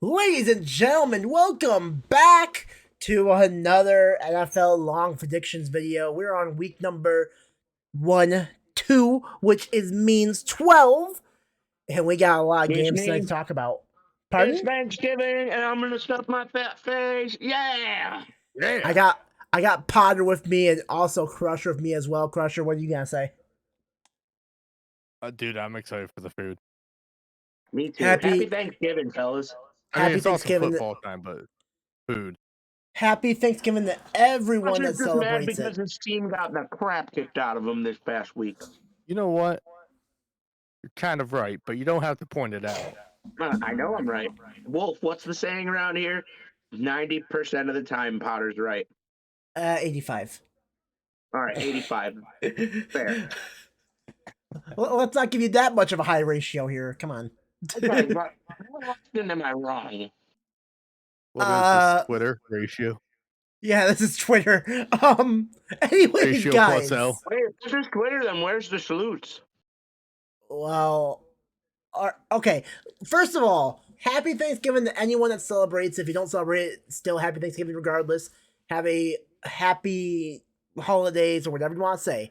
Ladies and gentlemen, welcome back to another NFL long predictions video. We're on week number 2, which means 12, and we got a lot of It's games tonight me. to talk about. It's Pardon? Thanksgiving, and I'm gonna stuff my fat face. Yeah. I got Potter with me and also Crusher with me as well. Crusher, what are you gonna say? Dude, I'm excited for the food. Me too. Happy- Happy Thanksgiving, fellas. I mean, Happy it's also Thanksgiving! football time, but food. Happy Thanksgiving to everyone that Crusher's just mad celebrates because it. his team got the crap kicked out of him this past week. You know what? You're kind of right, but you don't have to point it out. I know I'm right. Wolf, what's the saying around here? 90% of the time, Potter's right. 85. All right, 85. Fair. Let's not give you that much of a high ratio here. Come on. Okay, but how often am I wrong? What is this Twitter ratio? Yeah, this is Twitter. Anyways, Ratio guys. plus L. Wait, this is Twitter, then where's the salutes? Well, okay. First of all, happy Thanksgiving to anyone that celebrates. If you don't celebrate, still happy Thanksgiving regardless. Have a happy holidays or whatever you want to say.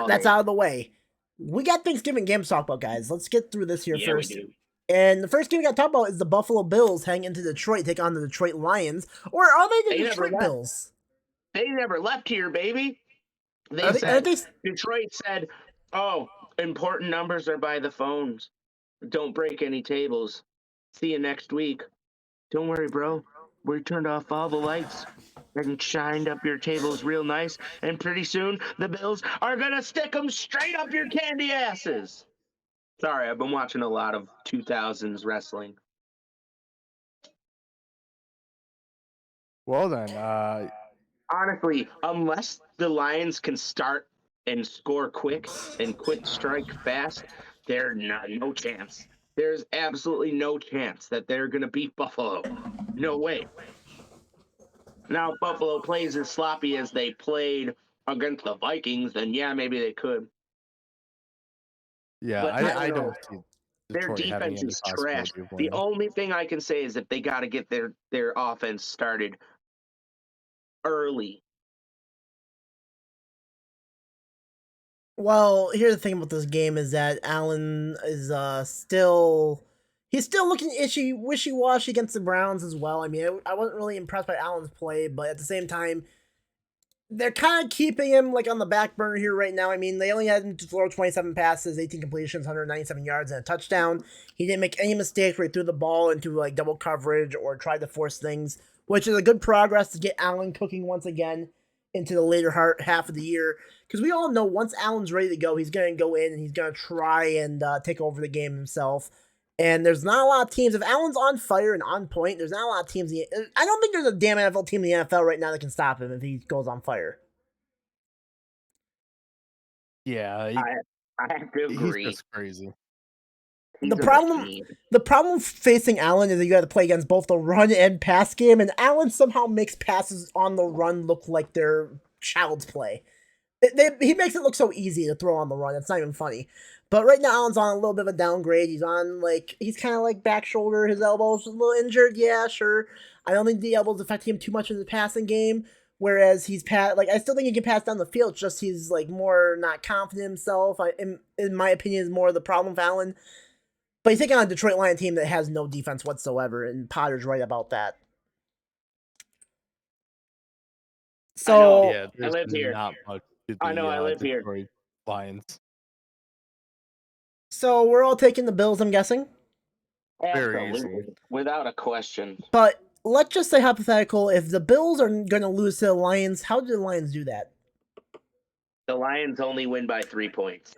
That's out of the way. We got Thanksgiving games to talk about, guys. Let's get through this here first. We do. And the first game we got to talk about is the Buffalo Bills heading into Detroit, take on the Detroit Lions. Or are they the They never Detroit left. Bills? They never left here, baby. Detroit said, "Oh, important numbers are by the phones. Don't break any tables. See you next week. Don't worry, bro. We turned off all the lights and shined up your tables real nice. And pretty soon, the Bills are gonna stick them straight up your candy asses." Sorry, I've been watching a lot of 2000s wrestling. Well then, Honestly, unless the Lions can start and score quick and quit strike fast, there's no chance. There's absolutely no chance that they're going to beat Buffalo. No way. Now, if Buffalo plays as sloppy as they played against the Vikings, then yeah, maybe they could. yeah, But I don't see Their Detroit having defense any is trash. possibility of The winning. only thing I can say is that they got to get their offense started early. Well, here's the thing about this game is that Allen is still looking wishy-washy against the Browns as well. I mean, I wasn't really impressed by Allen's play, but at the same time, they're kind of keeping him like on the back burner here right now. I mean, they only had him to throw 27 passes, 18 completions, 197 yards, and a touchdown. He didn't make any mistakes where he threw the ball into like double coverage or tried to force things, which is a good progress to get Allen cooking once again into the later half of the year. Because we all know once Allen's ready to go, he's going to go in and he's going to try and take over the game himself. And there's not a lot of teams. If Allen's on fire and on point, there's not a lot of teams. I don't think there's a damn NFL team in the NFL right now that can stop him if he goes on fire. Yeah, I have to agree. He's just crazy. He's The a problem- machine. The problem facing Allen is that you got to play against both the run and pass game, and Allen somehow makes passes on the run look like they're child's play. He makes it look so easy to throw on the run. It's not even funny. But right now, Allen's on a little bit of a downgrade. He's kind of like back shoulder. His elbow's a little injured. Yeah, sure. I don't think the elbows affect him too much in the passing game. Whereas I still think he can pass down the field. It's just he's like more not confident in himself. In my opinion, is more the problem with Allen. But he's taking on a Detroit Lion team that has no defense whatsoever, and Potter's right about that. So Yeah, I live here. Not much to the, I know, I live here. Detroit Lions. So we're all taking the Bills, I'm guessing. Very Absolutely. easy. Without a question. But let's just say hypothetical, if the Bills are going to lose to the Lions, how do the Lions do that? The Lions only win by 3 points.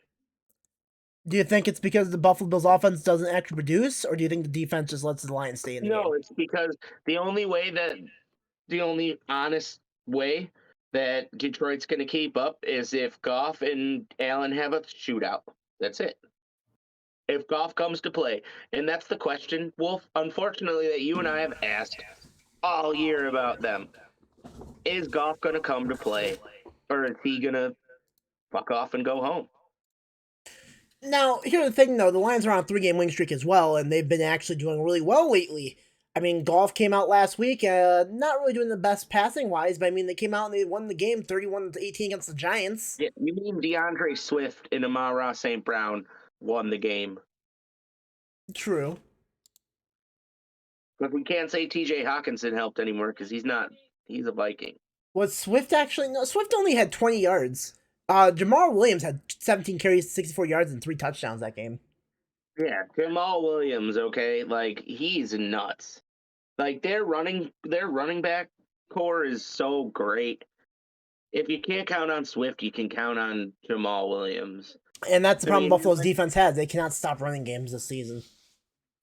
Do you think it's because the Buffalo Bills offense doesn't actually produce, or do you think the defense just lets the Lions stay in the game? No, it's because the only honest way that Detroit's going to keep up is if Goff and Allen have a shootout. That's it. If Goff comes to play. And that's the question, Wolf, unfortunately, that you and I have asked all year about them. Is Goff going to come to play, or is he going to fuck off and go home? Now, here's the thing, though. The Lions are on a 3-game win streak as well, and they've been actually doing really well lately. I mean, Golf came out last week, not really doing the best passing-wise, but I mean, they came out and they won the game 31-18 against the Giants. Yeah, you mean DeAndre Swift and Amon-Ra St. Brown won the game. True. But we can't say TJ Hawkinson helped anymore because he's a Viking. Was Swift actually? No, Swift only had 20 yards. Jamal Williams had 17 carries, 64 yards, and 3 touchdowns that game. Yeah, Jamal Williams, okay? Like, he's nuts. Like, their running back core is so great. If you can't count on Swift, you can count on Jamal Williams. And that's the I problem mean, Buffalo's defense has. They cannot stop running games this season.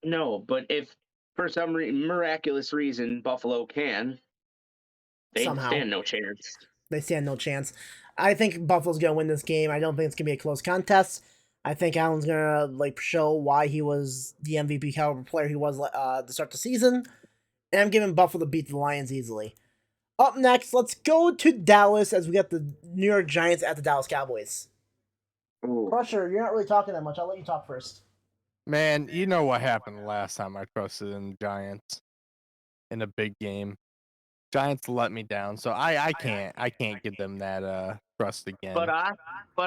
No, but if for some miraculous reason Buffalo can, they Somehow. stand no chance. They stand no chance. I think Buffalo's gonna win this game. I don't think it's gonna be a close contest. I think Allen's gonna show why he was the MVP caliber player he was to start the season, and I'm giving Buffalo to beat the Lions easily. Up next, let's go to Dallas as we got the New York Giants at the Dallas Cowboys. Ooh. Crusher, you're not really talking that much. I'll let you talk first. Man, you know what happened last time I trusted in the Giants in a big game. Giants let me down, so I can't give them that trust again. But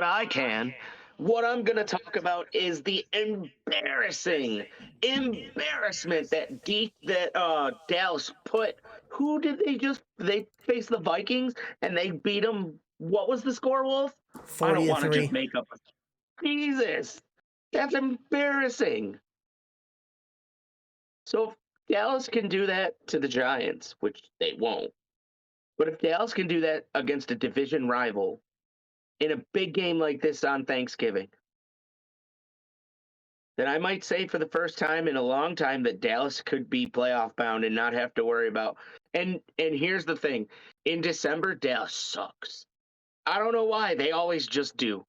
I can. What I'm gonna talk about is the embarrassment that Dallas put. Who did they faced the Vikings and they beat them? What was the score, Wolf? I don't want to 40-3. just make up. Jesus, that's embarrassing. So if Dallas can do that to the Giants, which they won't, but if Dallas can do that against a division rival in a big game like this on Thanksgiving, then I might say for the first time in a long time that Dallas could be playoff bound and not have to worry about. And here's the thing. In December, Dallas sucks. I don't know why. They always just do.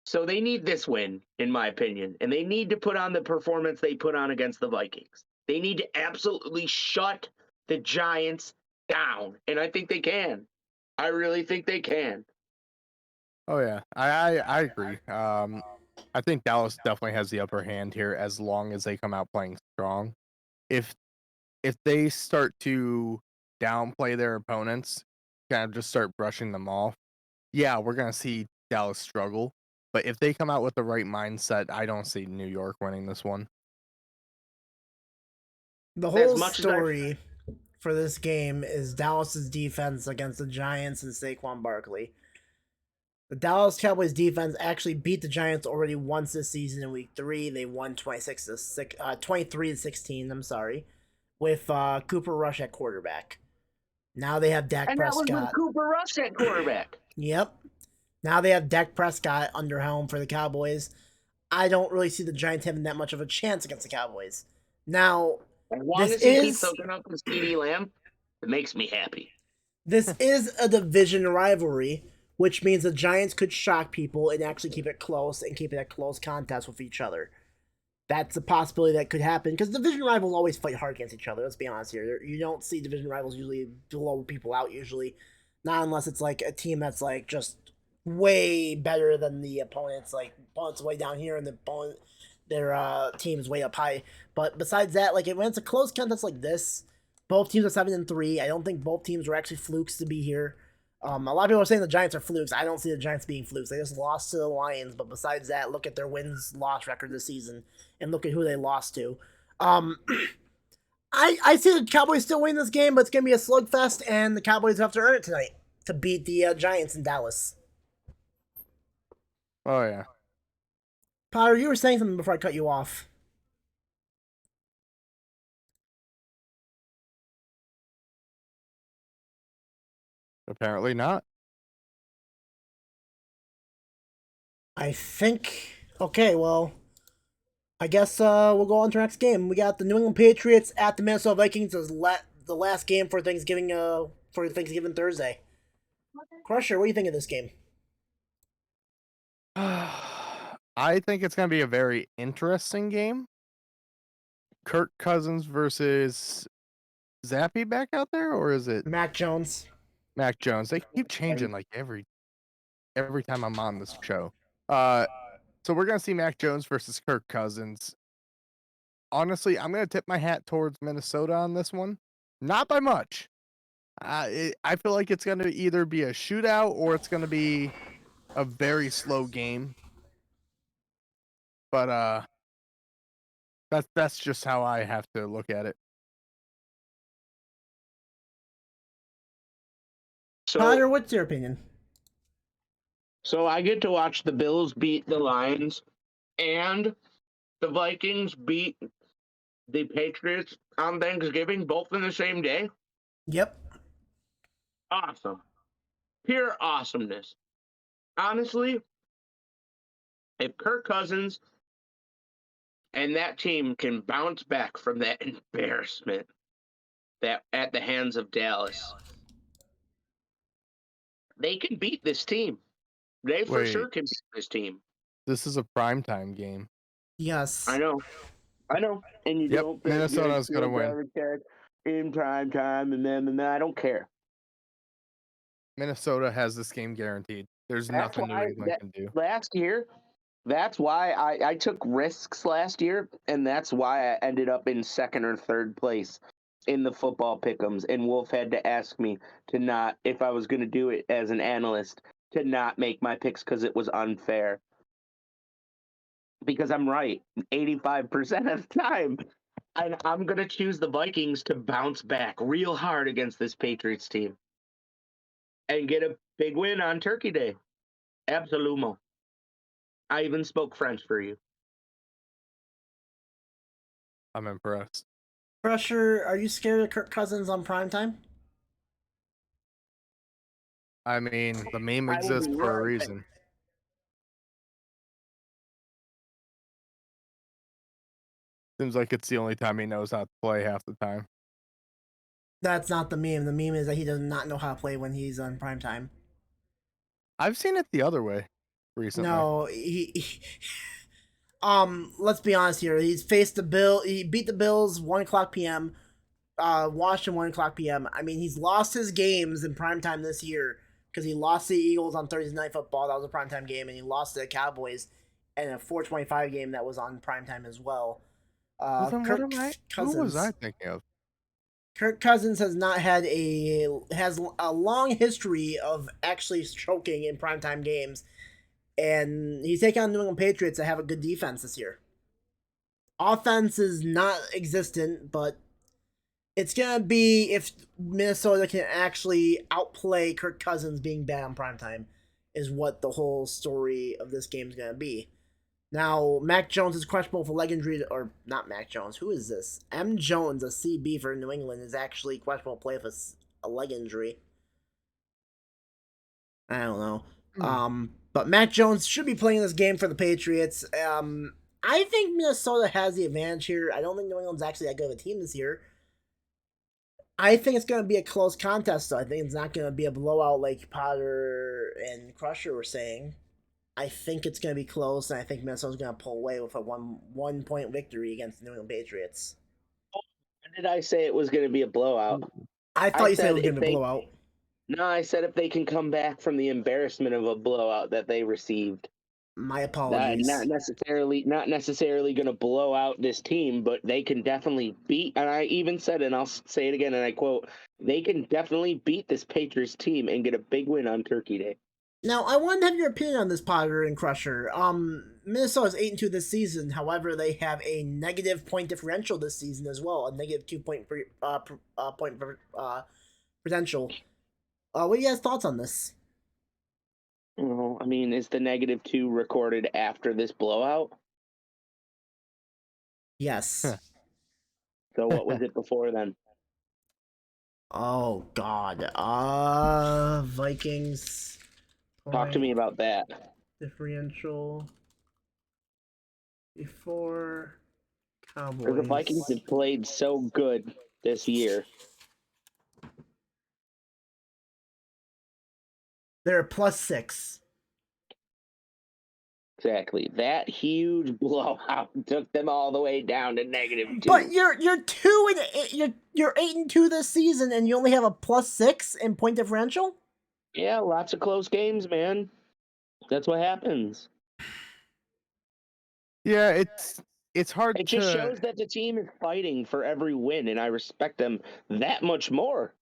So they need this win, in my opinion, and they need to put on the performance they put on against the Vikings. They need to absolutely shut the Giants down, and I think they can. I really think they can. Oh yeah, I agree. I think Dallas definitely has the upper hand here as long as they come out playing strong. If they start to downplay their opponents, kind of just start brushing them off, yeah, we're gonna see Dallas struggle. But if they come out with the right mindset, I don't see New York winning this one. The whole story for this game is Dallas's defense against the Giants and Saquon Barkley. The Dallas Cowboys defense actually beat the Giants already once this season in Week 3. They won 23-16. I'm sorry, with Cooper Rush at quarterback. Now they have Dak Prescott. And that was with Cooper Rush at quarterback. Yep. Now they have Dak Prescott under helm for the Cowboys. I don't really see the Giants having that much of a chance against the Cowboys. Now, as long as he keeps soaking up with CeeDee Lamb, it makes me happy. This is a division rivalry, which means the Giants could shock people and actually keep it close and keep it a close contest with each other. That's a possibility that could happen because division rivals always fight hard against each other. Let's be honest here. You don't see division rivals usually blow people out usually. Not unless it's like a team that's like just way better than the opponents. Like opponents way down here and their team is way up high. But besides that, like when it's a close contest like this, both teams are 7-3. I don't think both teams were actually flukes to be here. A lot of people are saying the Giants are flukes. I don't see the Giants being flukes. They just lost to the Lions, but besides that, look at their wins-loss record this season and look at who they lost to. I see the Cowboys still winning this game, but it's going to be a slugfest, and the Cowboys have to earn it tonight to beat the Giants in Dallas. Oh, yeah. Potter, you were saying something before I cut you off. Apparently not. I think... Okay, well... I guess we'll go on to our next game. We got the New England Patriots at the Minnesota Vikings as the last game for Thanksgiving Thursday. Crusher, what do you think of this game? I think it's going to be a very interesting game. Kirk Cousins versus Zappy back out there, or is it Mac Jones? Mac Jones. They keep changing like every time I'm on this show. So we're gonna see Mac Jones versus Kirk Cousins. Honestly, I'm gonna tip my hat towards Minnesota on this one, not by much. I feel like it's gonna either be a shootout or it's gonna be a very slow game. But that's just how I have to look at it. Potter, So, what's your opinion? so I get to watch the Bills beat the Lions and the Vikings beat the Patriots on Thanksgiving, both in the same day. Yep. Awesome. Pure awesomeness. Honestly, if Kirk Cousins and that team can bounce back from that embarrassment that at the hands of Dallas, they can beat this team. They for sure Wait, can beat this team. this is a primetime game. Yes. I know. And you Yep, don't Minnesota's gonna win. in prime time, and then I don't care. Minnesota has this game guaranteed. There's That's nothing New why England can do. last year, that's why I took risks last year, and that's why I ended up in second or third place in the football pick'ems. And Wolf had to ask me to not, if I was going to do it as an analyst, to not make my picks because it was unfair. Because I'm right 85% of the time. And I'm going to choose the Vikings to bounce back real hard against this Patriots team and get a big win on Turkey Day. Absolument. I even spoke French for you. I'm impressed. Pressure, are you scared of Kirk Cousins on primetime? I mean, the meme I will exists be for a right reason. Seems like it's the only time he knows how to play half the time. That's not the meme. The meme is that he does not know how to play when he's on primetime. I've seen it the other way recently. No, let's be honest here. He's faced the Bill. He beat the Bills 1:00 p.m. Washington 1:00 p.m. I mean, he's lost his games in primetime this year because he lost to the Eagles on Thursday Night Football. That was a primetime game, and he lost to the Cowboys in a 4:25 game that was on primetime as well. Well, then Kirk who was I thinking of? Kirk Cousins has a long history of actually choking in primetime games, and he's taking on New England Patriots that have a good defense this year. Offense is not existent, but it's gonna be if Minnesota can actually outplay Kirk Cousins being bad on primetime, is what the whole story of this game is gonna be. Now, Mac Jones is questionable for leg injury, or not Mac Jones. Who is this? M. Jones, a CB for New England, is actually questionable to play with a leg injury. I don't know. But Mac Jones should be playing this game for the Patriots. I think Minnesota has the advantage here. I don't think New England's actually that good of a team this year. I think it's going to be a close contest, though. I think it's not going to be a blowout like Potter and Crusher were saying. I think it's going to be close, and I think Minnesota's going to pull away with a one point victory against the New England Patriots. When did I say it was going to be a blowout? I thought you said it was going to be a blowout. No, I said if they can come back from the embarrassment of a blowout that they received. My apologies. Not necessarily going to blow out this team, but they can definitely beat. And I even said, and I'll say it again, and I quote: "They can definitely beat this Patriots team and get a big win on Turkey Day." Now, I want to have your opinion on this, Potter and Crusher. Minnesota's 8-2 this season. However, they have a negative point differential this season as well, a negative 2-point potential. What are you guys' thoughts on this? Well, I mean, is the -2 recorded after this blowout? Yes. So what was it before then? Oh God. Vikings. Talk to me about that. Differential before Cowboys. The Vikings have played so good this year. They're +6. Exactly. That huge blowout took them all the way down to -2. But you're 8-2 this season, and you only have a +6 in point differential. Yeah, lots of close games, man. That's what happens. Yeah, it's hard It just to shows that the team is fighting for every win, and I respect them that much more.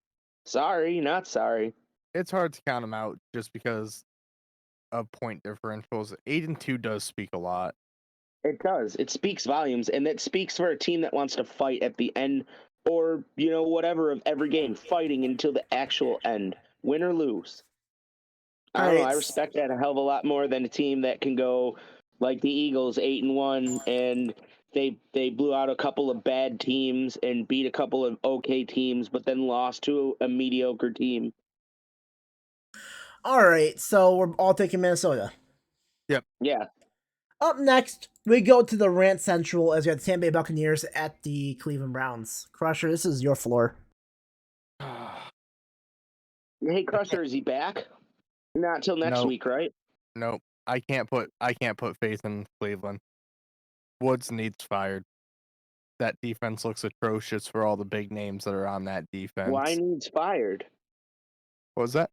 Sorry, not sorry. it's hard to count them out just because of point differentials. 8-2 does speak a lot. It does. It speaks volumes, and that speaks for a team that wants to fight at the end, or whatever of every game, fighting until the actual end, win or lose. I All don't know. right. I respect that a hell of a lot more than a team that can go like the Eagles 8-1 and they blew out a couple of bad teams and beat a couple of okay teams, but then lost to a mediocre team. All right. So we're all taking Minnesota. Yeah. Up next, we go to the Rant Central as we have the Tampa Bay Buccaneers at the Cleveland Browns. Crusher, this is your floor. Hey, Crusher, is he back? Not till next Nope. week, right? Nope. I can't put faith in Cleveland. Woods needs fired. That defense looks atrocious for all the big names that are on that defense. Why needs fired? What was that?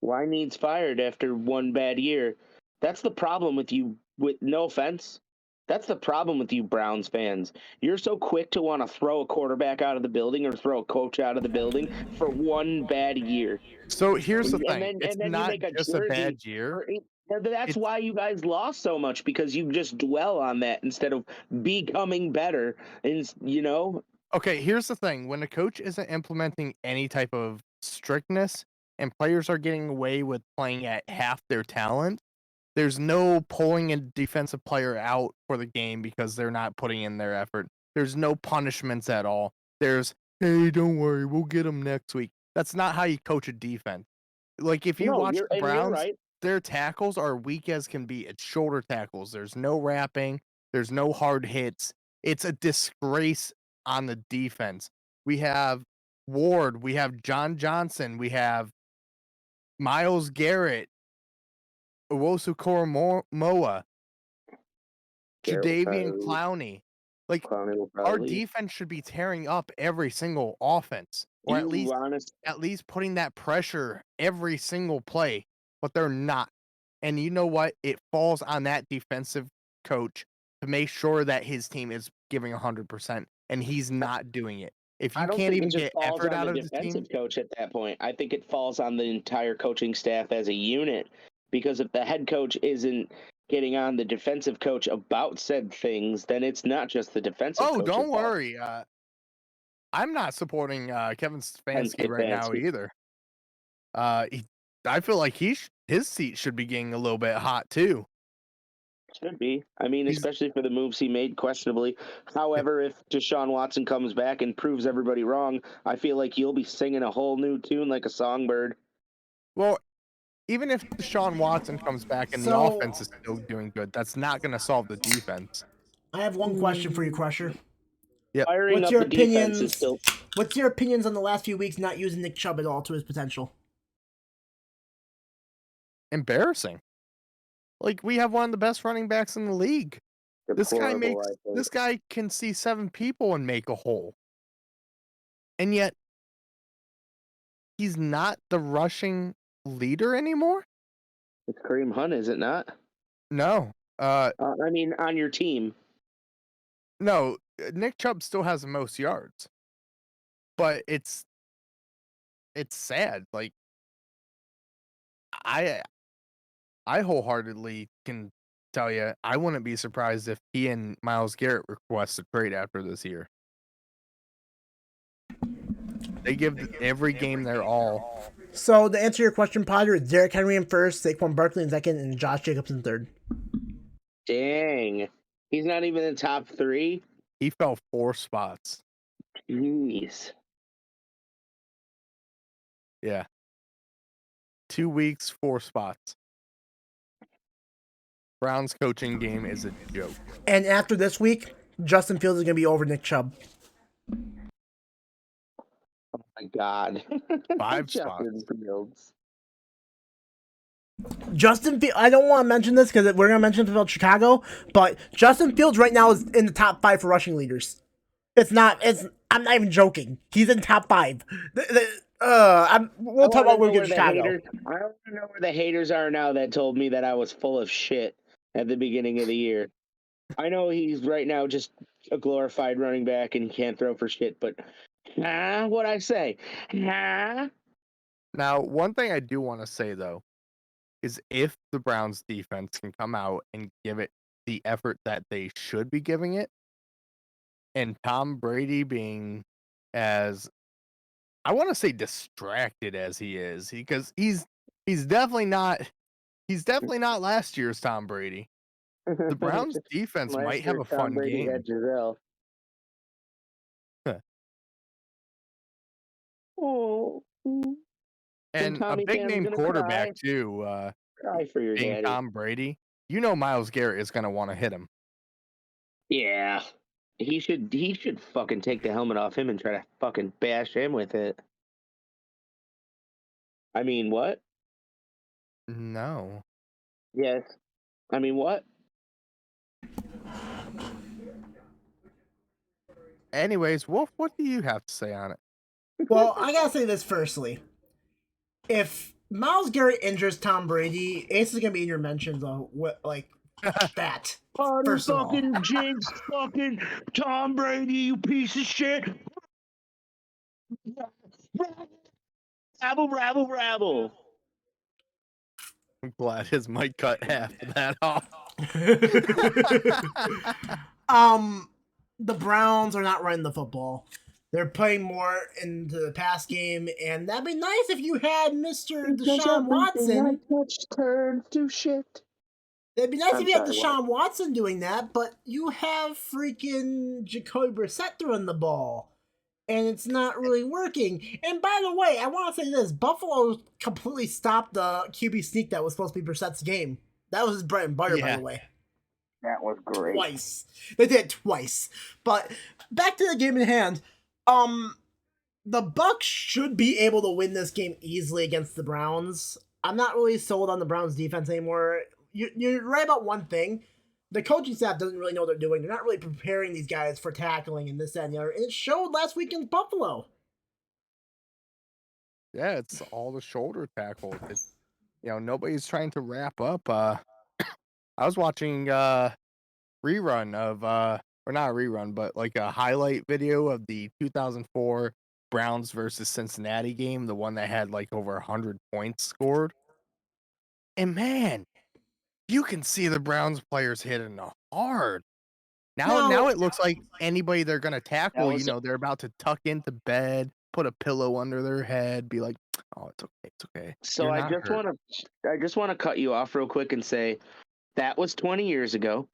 Why needs fired after one bad year? That's the problem with you. With no offense, that's the problem with you Browns fans. You're so quick to want to throw a quarterback out of the building or throw a coach out of the building for one bad year. So here's the And thing. then, It's and then not you make a just jersey. a bad year. That's why you guys lost so much, because you just dwell on that instead of becoming better. And Okay, here's the thing. When a coach isn't implementing any type of strictness and players are getting away with playing at half their talent, there's no pulling a defensive player out for the game because they're not putting in their effort. There's no punishments at all. There's, hey, don't worry, we'll get them next week. That's not how you coach a defense. Like, if you watch the you're Browns, right. their tackles are weak as can be. It's shoulder tackles. There's no wrapping. There's no hard hits. It's a disgrace on the defense. We have Ward. We have John Johnson. We have Myles Garrett. Owosu Koromoa, Jadeveon Clowney. Like, our defense should be tearing up every single offense, or at least putting that pressure every single play, but they're not. And you know what? It falls on that defensive coach to make sure that his team is giving 100%, and he's not doing it. If you can't even get effort out of the defensive team, coach at that point. I think it falls on the entire coaching staff as a unit, because if the head coach isn't getting on the defensive coach about said things, then it's not just the defensive coach. oh, don't worry. I'm not supporting Kevin Stefanski right now either. I feel like his seat should be getting a little bit hot too. Should be. I mean, especially for the moves he made questionably. However, if Deshaun Watson comes back and proves everybody wrong, I feel like you'll be singing a whole new tune like a songbird. Well, even if Deshaun Watson comes back and the offense is still doing good, that's not going to solve the defense. I have one question for you, Crusher. Yeah. What's your opinions? What's your opinions on the last few weeks not using Nick Chubb at all to his potential? Embarrassing. Like, we have one of the best running backs in the league. This guy can see 7 people and make a hole. And yet he's not the rushing leader anymore? It's Kareem Hunt, is it not? No. I mean, on your team. No, Nick Chubb still has the most yards. But it's sad. Like, I wholeheartedly can tell you, I wouldn't be surprised if he and Myles Garrett request a trade after this year. They give every game their all. So, to answer your question, Potter, it's Derrick Henry in first, Saquon Barkley in second, and Josh Jacobs in third. Dang. He's not even in the top 3? He fell 4 spots. Jeez. Yeah. 2 weeks, 4 spots. Browns coaching game is a joke. And after this week, Justin Fields is going to be over Nick Chubb. Oh my God. 5 spots. Fields. Justin Fields, I don't want to mention this because we're going to mention it about Chicago, but Justin Fields right now is in the top 5 for rushing leaders. I'm not even joking. He's in top 5. We'll talk about when we get to Chicago. I don't know where the haters are now that told me that I was full of shit at the beginning of the year. I know he's right now just a glorified running back and he can't throw for shit, but what I say? Now, one thing I do want to say though is if the Browns defense can come out and give it the effort that they should be giving it, and Tom Brady being as I want to say distracted as he is, because he's definitely not last year's Tom Brady. The Browns defense might Last have year, a Tom fun Brady game. had Giselle. Oh, and And a Tommy big fan's name gonna quarterback too, cry for your being daddy. Tom Brady. You know Myles Garrett is gonna want to hit him. Yeah, he should fucking take the helmet off him and try to fucking bash him with it. I mean, what? No. Yes. I mean, what? Anyways, Wolf, what do you have to say on it? Well, I gotta say this firstly. If Miles Garrett injures Tom Brady, Ace is gonna be in your mentions on what like that. Party First of all. fucking jinx fucking Tom Brady, you piece of shit. Rabble, rabble. I'm glad his mic cut half of that off. The Browns are not running the football. They're playing more into the pass game, and that'd be nice if you had Mr. Deshaun Watson. Touch turns to shit. It'd be nice I'm if you had sorry, Deshaun Watson doing that, but you have freaking Jacoby Brissett throwing the ball, and it's not really working. And by the way, I want to say this: Buffalo completely stopped the QB sneak that was supposed to be Brissett's game. That was his bread and butter, by the way. That was great. Twice. They did it twice. But back to the game in hand. The Bucs should be able to win this game easily against the Browns. I'm not really sold on the Browns defense anymore. You're right about one thing. The coaching staff doesn't really know what they're doing. They're not really preparing these guys for tackling and this, that, and the other. And it showed last week in Buffalo. Yeah, it's all the shoulder tackle. Nobody's trying to wrap up. I was watching rerun of or not a rerun, but like a highlight video of the 2004 Browns versus Cincinnati game, the one that had like over 100 points scored. And man, you can see the Browns players hitting hard. Now it looks like anybody they're gonna tackle, they're about to tuck into bed, put a pillow under their head, be like, "Oh, it's okay, it's okay." So I just want to cut you off real quick and say that was 20 years ago.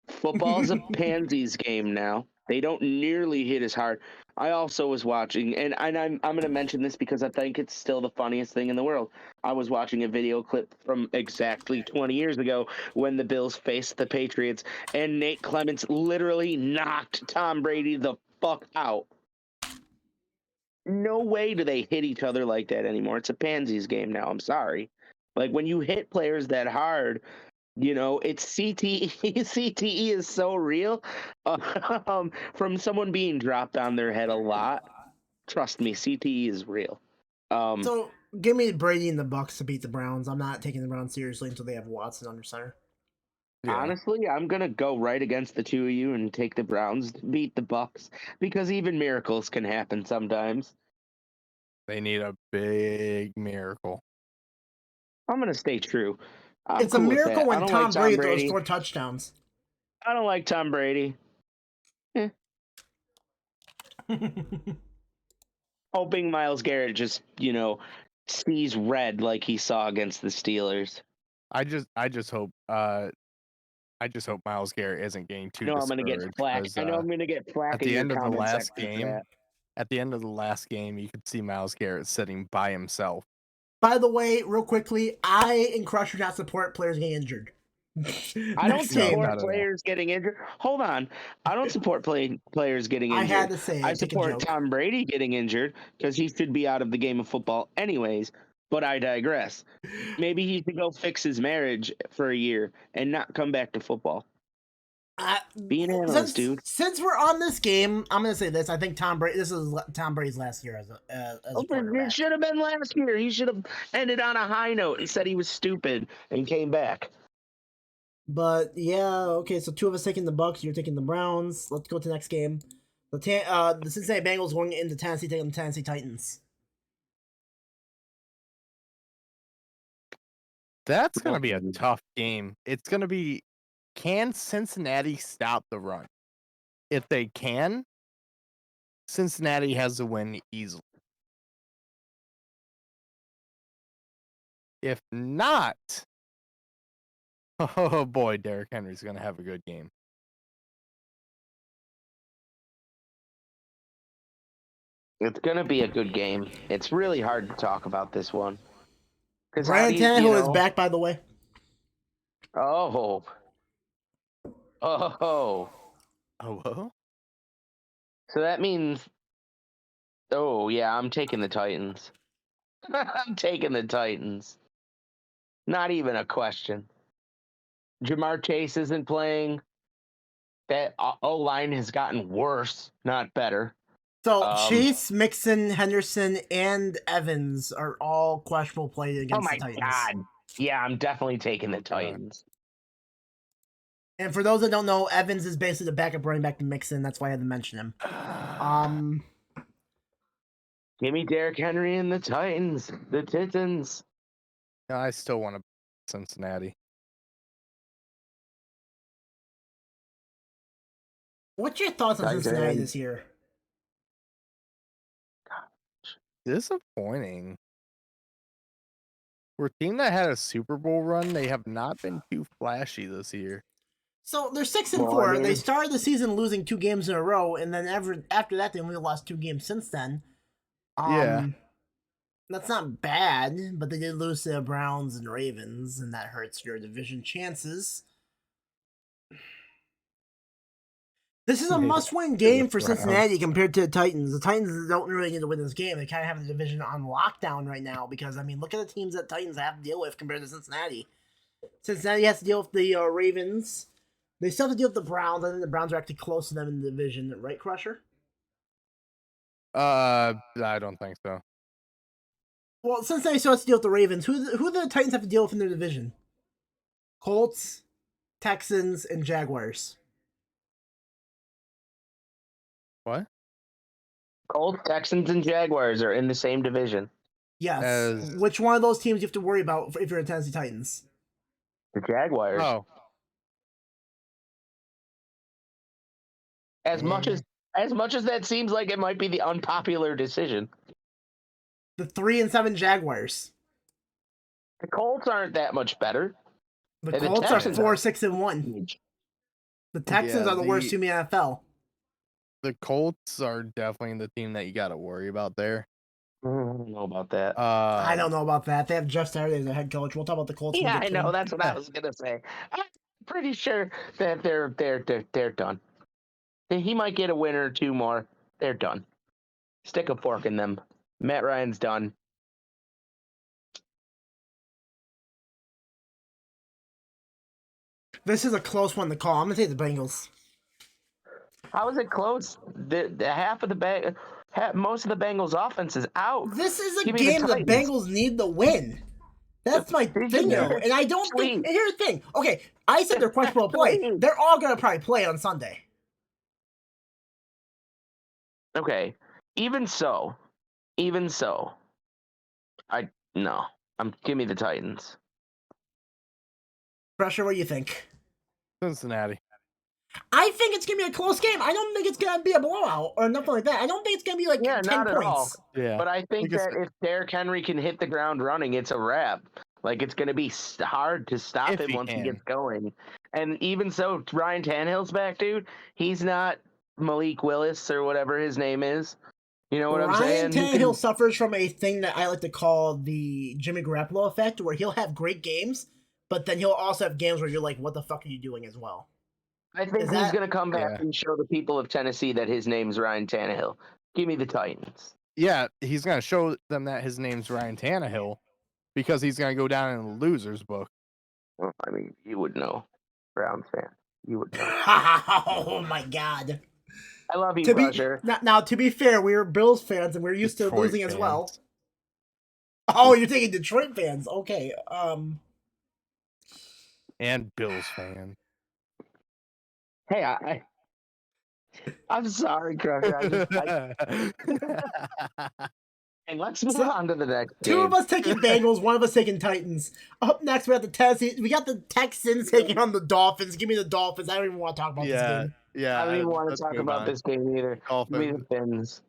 Football's a pansies game now. They don't nearly hit as hard. I also was watching, and I'm going to mention this because I think it's still the funniest thing in the world. I was watching a video clip from exactly 20 years ago when the Bills faced the Patriots, and Nate Clements literally knocked Tom Brady the fuck out. No way do they hit each other like that anymore. It's a pansies game now. I'm sorry. Like when you hit players that hard, it's CTE. CTE is so real. From someone being dropped on their head a lot. Trust me, CTE is real. So give me Brady and the Bucs to beat the Browns. I'm not taking the Browns seriously until they have Watson under center. Yeah. Honestly, I'm gonna go right against the two of you and take the Browns to beat the Bucs because even miracles can happen sometimes. They need a big miracle. I'm gonna stay true. It's cool a miracle when Tom Brady throws 4 touchdowns. I don't like Tom Brady. Hoping Myles Garrett just, sees red like he saw against the Steelers. I just hope Myles Garrett isn't getting too I'm discouraged. Gonna get flack. I know I'm gonna get flack at the end of the last game. At the end of the last game, you could see Myles Garrett sitting by himself. By the way, real quickly, I and Crush do not support players getting injured. I don't support players getting injured. Hold on. I don't support players getting injured. I had to say it. I support Tom Brady getting injured because he should be out of the game of football anyways, but I digress. Maybe he should go fix his marriage for a year and not come back to football. Be an analyst, dude. Since we're on this game, I'm gonna say this. I think this is Tom Brady's last year as a quarterback. It should have been last year. He should have ended on a high note and said he was stupid and came back. But yeah, okay. So two of us taking the Bucs. You're taking the Browns. Let's go to the next game. The Cincinnati Bengals going into Tennessee taking the Tennessee Titans. That's going to be a tough game. It's going to be, can Cincinnati stop the run? If they can, Cincinnati has the win easily. If not, oh boy, Derrick Henry's going to have a good game. It's going to be a good game. It's really hard to talk about this one. Ryan Tannehill is back, by the way. Oh. Oh. So that means, oh, yeah, I'm taking the Titans. I'm taking the Titans. Not even a question. Jamar Chase isn't playing. That O-line has gotten worse, not better. So Chase, Mixon, Henderson, and Evans are all questionable play against the Titans. Oh my God. Yeah, I'm definitely taking the Titans. And for those that don't know, Evans is basically the backup running back to Mixon. That's why I had to mention him. Give me Derrick Henry and the Titans. The Titans. No, I still want to Cincinnati. What's your thoughts on Cincinnati this year? Disappointing. For a team that had a Super Bowl run, they have not been too flashy this year. So they're 6-4. They started the season losing 2 games in a row, and then after that, they only lost 2 games since then. Yeah. That's not bad, but they did lose to the Browns and Ravens, and that hurts your division chances. This is a must-win game for Cincinnati compared to the Titans. The Titans don't really need to win this game. They kind of have the division on lockdown right now because, I mean, look at the teams that Titans have to deal with compared to Cincinnati. Cincinnati has to deal with the Ravens. They still have to deal with the Browns. I think the Browns are actually close to them in the division, right, Crusher? I don't think so. Well, Cincinnati still has to deal with the Ravens. Who do the Titans have to deal with in their division? Colts, Texans, and Jaguars. What? Colts, Texans, and Jaguars are in the same division. Yes. Which one of those teams you have to worry about if you're a Tennessee Titans? The Jaguars. Oh. As much as that seems like it might be the unpopular decision. The 3-7 Jaguars. The Colts aren't that much better. The Colts are 4-6-1. The Texans are the worst team in the NFL. The Colts are definitely the team that you got to worry about there. I don't know about that. I don't know about that. They have Jeff Saturday as their head coach. We'll talk about the Colts. Yeah, I know. That's what I was gonna say. I'm pretty sure that they're done. He might get a win or 2 more. They're done. Stick a fork in them. Matt Ryan's done. This is a close one to call. I'm gonna take the Bengals. How is it close? The most of the Bengals offense is out. This is a game the Bengals need to win. That's my thing, though. And I don't think. And here's the thing. Okay, I said they're questionable play. They're all gonna probably play on Sunday. Okay. Even so, give me the Titans. Pressure, what do you think? Cincinnati. I think it's gonna be a close game. I don't think it's gonna be a blowout or nothing like that. I don't think it's gonna be like 10 not points. At all. Yeah, but I think that if Derrick Henry can hit the ground running, it's a wrap. Like, it's gonna be hard to stop him once he gets going. And even so, Ryan Tannehill's back, dude. He's not Malik Willis or whatever his name is. You know what I'm saying? Ryan Tannehill suffers from a thing that I like to call the Jimmy Garoppolo effect, where he'll have great games, but then he'll also have games where you're like, what the fuck are you doing as well? I think he's going to come back and show the people of Tennessee that his name's Ryan Tannehill. Give me the Titans. Yeah, he's going to show them that his name's Ryan Tannehill because he's going to go down in the loser's book. Well, I mean, you would know. Browns fan. You would know. Oh, my God. I love you, Crusher. Now, to be fair, we were Bills fans and we're used to losing as well. Oh, you're taking Detroit fans. Okay. And Bills fan. Hey, I'm sorry, Crusher. And let's move on to the next Two game. of us taking Bengals, one of us taking Titans. Up next, we got the Texans taking on the Dolphins. Give me the Dolphins. I don't even want to talk about this game. Yeah. I don't even want to let's talk move about on. this game either. Give me Dolphins. the Fins.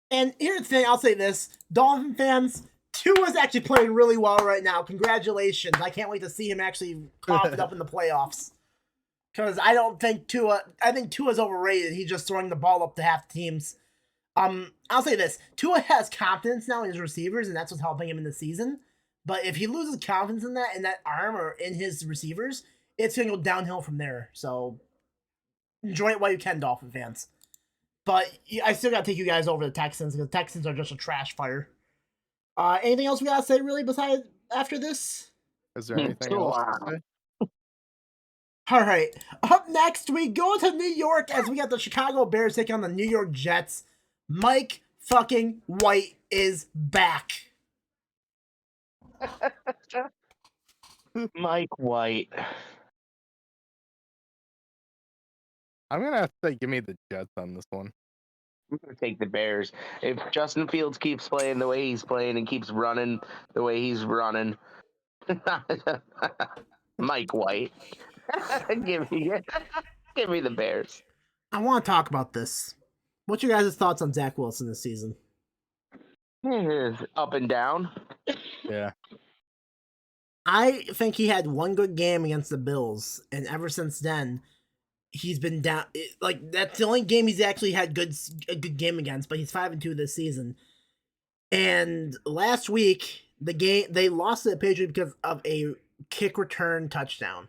And here's the thing, I'll say this. Dolphin fans, Tua's actually playing really well right now. Congratulations. I can't wait to see him actually cough it up in the playoffs. Because I think Tua's overrated. He's just throwing the ball up to half teams. I'll say this. Tua has confidence now in his receivers, and that's what's helping him in the season. But if he loses confidence in that arm or in his receivers, it's going to go downhill from there. So enjoy it while you can, Dolphin fans. But I still got to take you guys over the Texans because the Texans are just a trash fire. Anything else we got to say, really, besides after this? Is there anything else to say? All right. Up next, we go to New York as we got the Chicago Bears taking on the New York Jets. Mike fucking White is back. Mike White. I'm going to have to say, give me the Jets on this one. I'm going to take the Bears. If Justin Fields keeps playing the way he's playing and keeps running the way he's running, Mike White. give me the Bears. I want to talk about this. What's your guys' thoughts on Zach Wilson this season? Up and down. Yeah. I think he had one good game against the Bills, and ever since then, he's been down. Like, that's the only game he's actually had a good game against, but he's 5-2 this season. And last week, they lost to the Patriots because of a kick return touchdown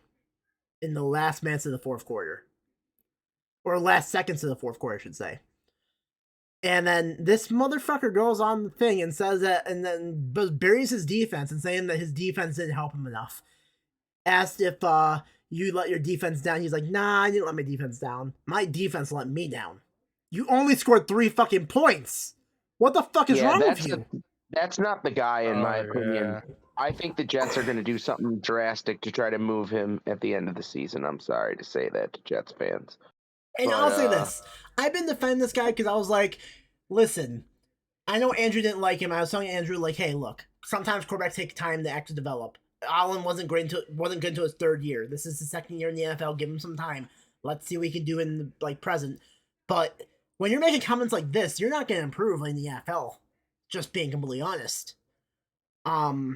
in the last minutes of the fourth quarter. Or last seconds of the fourth quarter, I should say. And then this motherfucker goes on the thing and says that, and then buries his defense and saying that his defense didn't help him enough. Asked if you let your defense down. He's like, nah, I didn't let my defense down. My defense let me down. You only scored 3 fucking points. What the fuck is wrong with you? That's not the guy, in my opinion. Yeah. I think the Jets are going to do something drastic to try to move him at the end of the season. I'm sorry to say that to Jets fans. And I'll say this. I've been defending this guy because I was like, listen, I know Andrew didn't like him. I was telling Andrew, like, hey, look, sometimes quarterbacks take time to actually develop. Allen wasn't good until his third year. This is his second year in the NFL. Give him some time. Let's see what he can do in the present. But when you're making comments like this, you're not going to improve in the NFL. Just being completely honest. I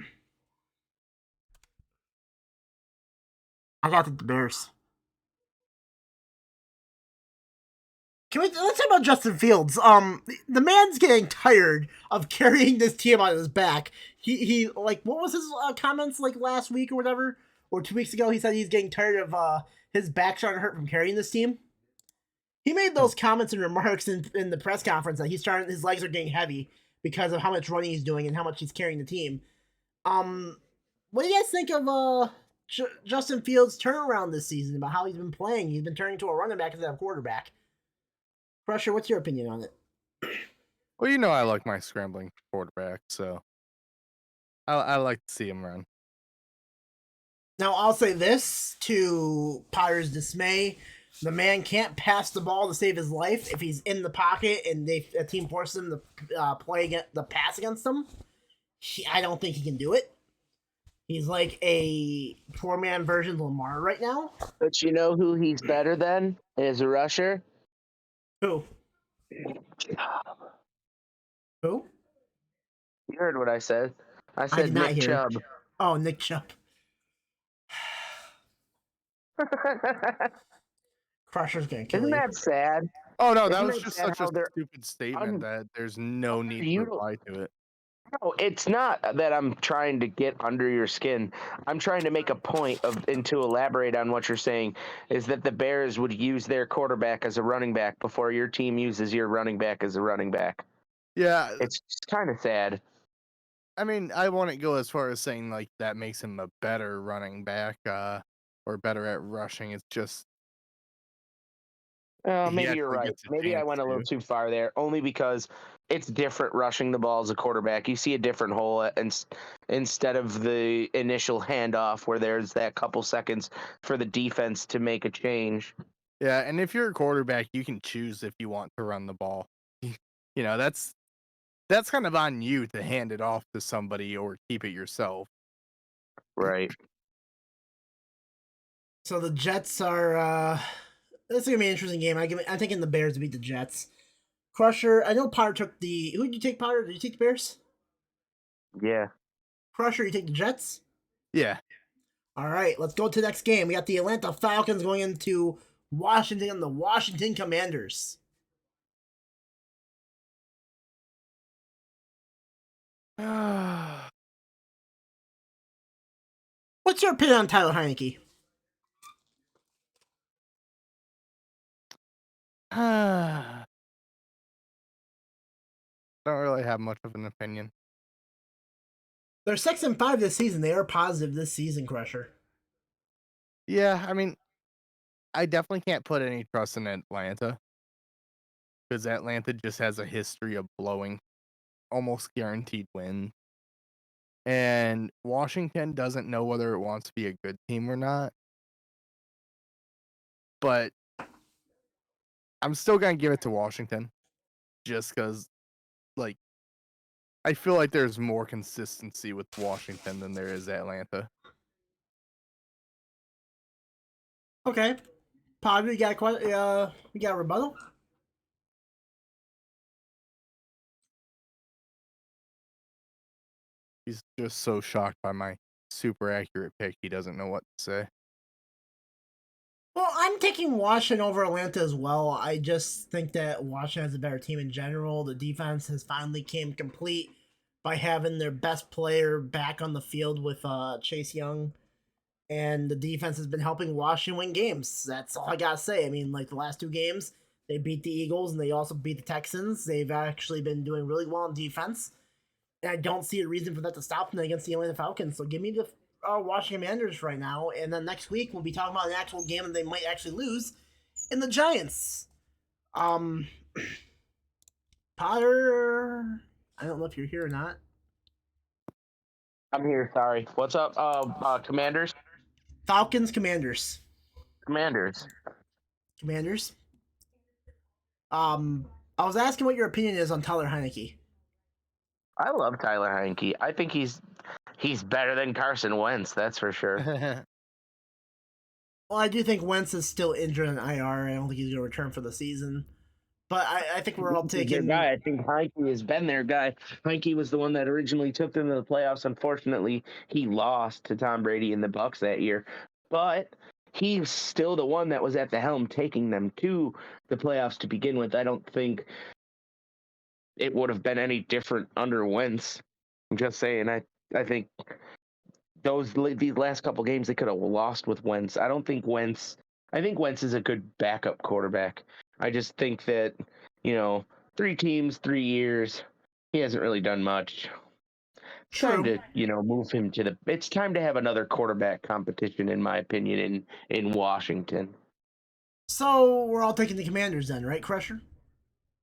got the Bears. Let's talk about Justin Fields. The man's getting tired of carrying this team on his back. He like, what was his comments like last week or whatever, or 2 weeks ago? He said he's getting tired of his back starting to hurt from carrying this team. He made those comments and remarks in the press conference that his legs are getting heavy because of how much running he's doing and how much he's carrying the team. What do you guys think of Justin Fields' turnaround this season, about how he's been playing? He's been turning to a running back instead of quarterback. Crusher, what's your opinion on it? Well, you know I like my scrambling quarterback, so I like to see him run. Now, I'll say this to Potter's dismay. The man can't pass the ball to save his life if he's in the pocket and a team forces him to pass against him. I don't think he can do it. He's like a poor man version of Lamar right now. But you know who he's better than as a rusher? Who? Who? You heard what I said. I said Nick Chubb. Oh, Nick Chubb. Crusher's gonna kill Isn't you. that sad? Oh no, that was just such a stupid statement that there's no need to reply to it. No, it's not that I'm trying to get under your skin. I'm trying to make a point and to elaborate on what you're saying is that the Bears would use their quarterback as a running back before your team uses your running back as a running back. Yeah. It's kind of sad. I mean, I wouldn't go as far as saying like that makes him a better running back or better at rushing. It's just maybe you're right. Maybe I went a little too far there, only because it's different rushing the ball as a quarterback. You see a different hole instead of the initial handoff where there's that couple seconds for the defense to make a change. Yeah, and if you're a quarterback, you can choose if you want to run the ball. You know, that's kind of on you to hand it off to somebody or keep it yourself. Right. So the Jets are. This is gonna be an interesting game. I'm thinking the Bears beat the Jets. Crusher, I know Potter took the. Who did you take, Potter? Did you take the Bears? Yeah. Crusher, you take the Jets? Yeah. All right, let's go to the next game. We got the Atlanta Falcons going into Washington and the Washington Commanders. What's your opinion on Tyler Heineke? Don't really have much of an opinion. They're 6-5 this season. They are positive this season, Crusher. Yeah, I mean, I definitely can't put any trust in Atlanta because Atlanta just has a history of blowing almost guaranteed wins. And Washington doesn't know whether it wants to be a good team or not. But I'm still going to give it to Washington just because, like, I feel like there's more consistency with Washington than there is Atlanta. Okay. Padre, you got a rebuttal? He's just so shocked by my super accurate pick, he doesn't know what to say. Well, I'm taking Washington over Atlanta as well. I just think that Washington has a better team in general. The defense has finally came complete by having their best player back on the field with Chase Young. And the defense has been helping Washington win games. That's all I gotta say. I mean, like the last 2 games, they beat the Eagles and they also beat the Texans. They've actually been doing really well on defense. And I don't see a reason for that to stop them against the Atlanta Falcons. So give me the Washington Commanders right now. And then next week, we'll be talking about an actual game that they might actually lose in the Giants. Potter, I don't know if you're here or not. I'm here. Sorry. What's up, Commanders? Falcons, Commanders. Commanders. Commanders. I was asking what your opinion is on Tyler Heineke. I love Tyler Heineke. I think he's better than Carson Wentz. That's for sure. Well, I do think Wentz is still injured in IR. I don't think he's going to return for the season. But I think we're all taking. Their guy. I think Heineke has been their guy. Heineke was the one that originally took them to the playoffs. Unfortunately, he lost to Tom Brady and the Bucs that year. But he's still the one that was at the helm taking them to the playoffs to begin with. I don't think it would have been any different under Wentz. I'm just saying. I think these last couple games they could have lost with Wentz. I think Wentz is a good backup quarterback. I just think that, 3 teams, 3 years, he hasn't really done much. It's time to, move him to it's time to have another quarterback competition, in my opinion, in Washington. So we're all taking the Commanders then, right, Crusher?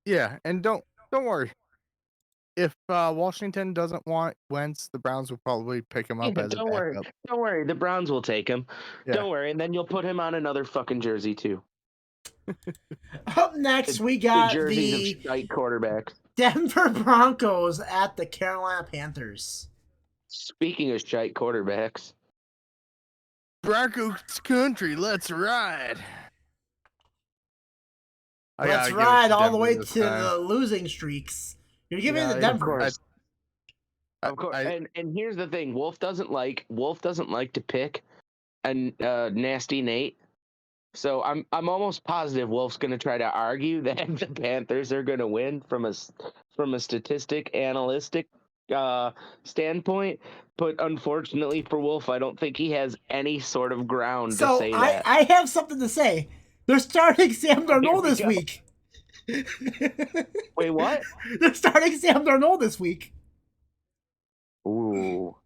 Yeah, and don't worry. If Washington doesn't want Wentz, the Browns will probably pick him up as a backup. Don't worry. The Browns will take him. Yeah. Don't worry. And then you'll put him on another fucking jersey, too. Up next, we got the quarterbacks. Denver Broncos at the Carolina Panthers. Speaking of shite quarterbacks. Broncos country, let's ride. Let's ride all the way to the losing streaks. You're giving it to Denver. Of course. And here's the thing: Wolf doesn't like to pick a nasty Nate. So I'm almost positive Wolf's going to try to argue that the Panthers are going to win from a statistic analytic standpoint. But unfortunately for Wolf, I don't think he has any sort of ground to say that. I have something to say. They're starting Sam Darnold this week. Wait, what? They're starting Sam Darnold this week. Ooh.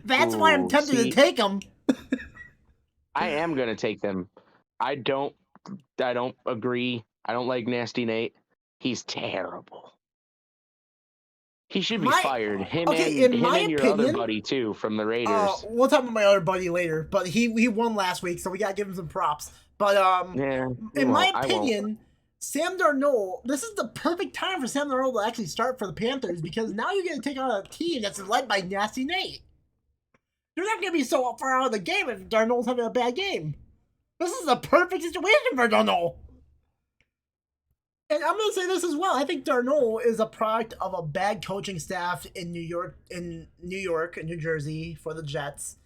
That's why I'm tempted to take him. I am going to take them. I don't agree. I don't like Nasty Nate. He's terrible. He should be My- fired. Him okay, and in my your other opinion, buddy too from the Raiders. we'll talk about my other buddy later, but he won last week, so we gotta give him some props. But Yeah, you in my won't. I won't. opinion, Sam Darnold, this is the perfect time for Sam Darnold to actually start for the Panthers because now you're gonna take on a team that's led by Nasty Nate. You're not gonna be so far out of the game if Darnold's having a bad game. This is the perfect situation for Darnold. And I'm gonna say this as well. I think Darnold is a product of a bad coaching staff in New York and New Jersey for the Jets,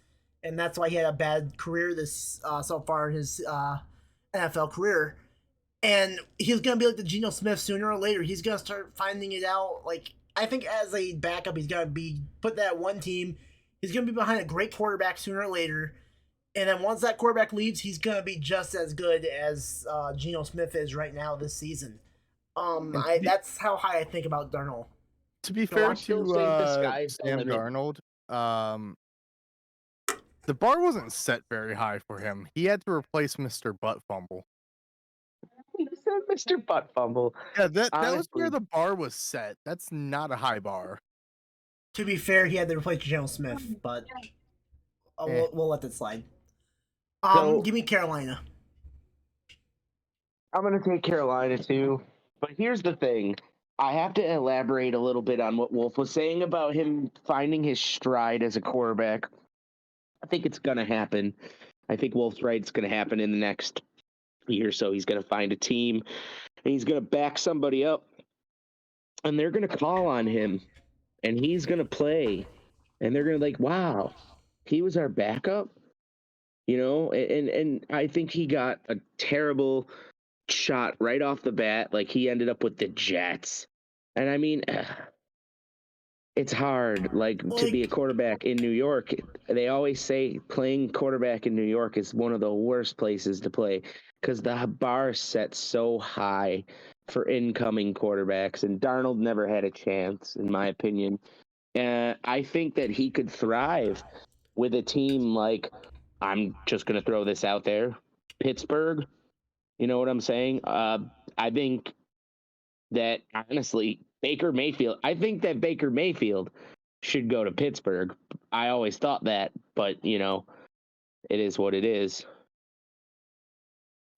and that's why he had a bad career this so far in his NFL career. And he's gonna be like the Geno Smith sooner or later. He's gonna start finding it out. Like I think as a backup, he's gonna be put that one team. He's gonna be behind a great quarterback sooner or later. And then once that quarterback leaves, he's gonna be just as good as Geno Smith is right now this season. That's how high I think about Darnold. To be No, fair I still to think the sky's the Sam limit. Darnold, the bar wasn't set very high for him. He had to replace Mr. Butt Fumble. He said Mr. Butt Fumble. Yeah, that was Honestly. where the bar was set. That's not a high bar. To be fair, he had to replace Geno Smith, but we'll let that slide. So- Give me Carolina. I'm gonna take Carolina too. But here's the thing. I have to elaborate a little bit on what Wolf was saying about him finding his stride as a quarterback. I think it's gonna happen. I think Wolf's right. It's gonna happen in the next year or so. He's gonna find a team and he's gonna back somebody up. And they're gonna call on him. And he's gonna play. And they're gonna like, wow, he was our backup. You know, and I think he got a terrible shot right off the bat. Like he ended up with the Jets. And I mean, it's hard to be a quarterback in New York. They always say playing quarterback in New York is one of the worst places to play because the bar is set so high for incoming quarterbacks. And Darnold never had a chance, in my opinion. I think that he could thrive with a team like, I'm just going to throw this out there, Pittsburgh. You know what I'm saying? I think that, honestly, Baker Mayfield should go to Pittsburgh. I always thought that, but, you know, it is what it is.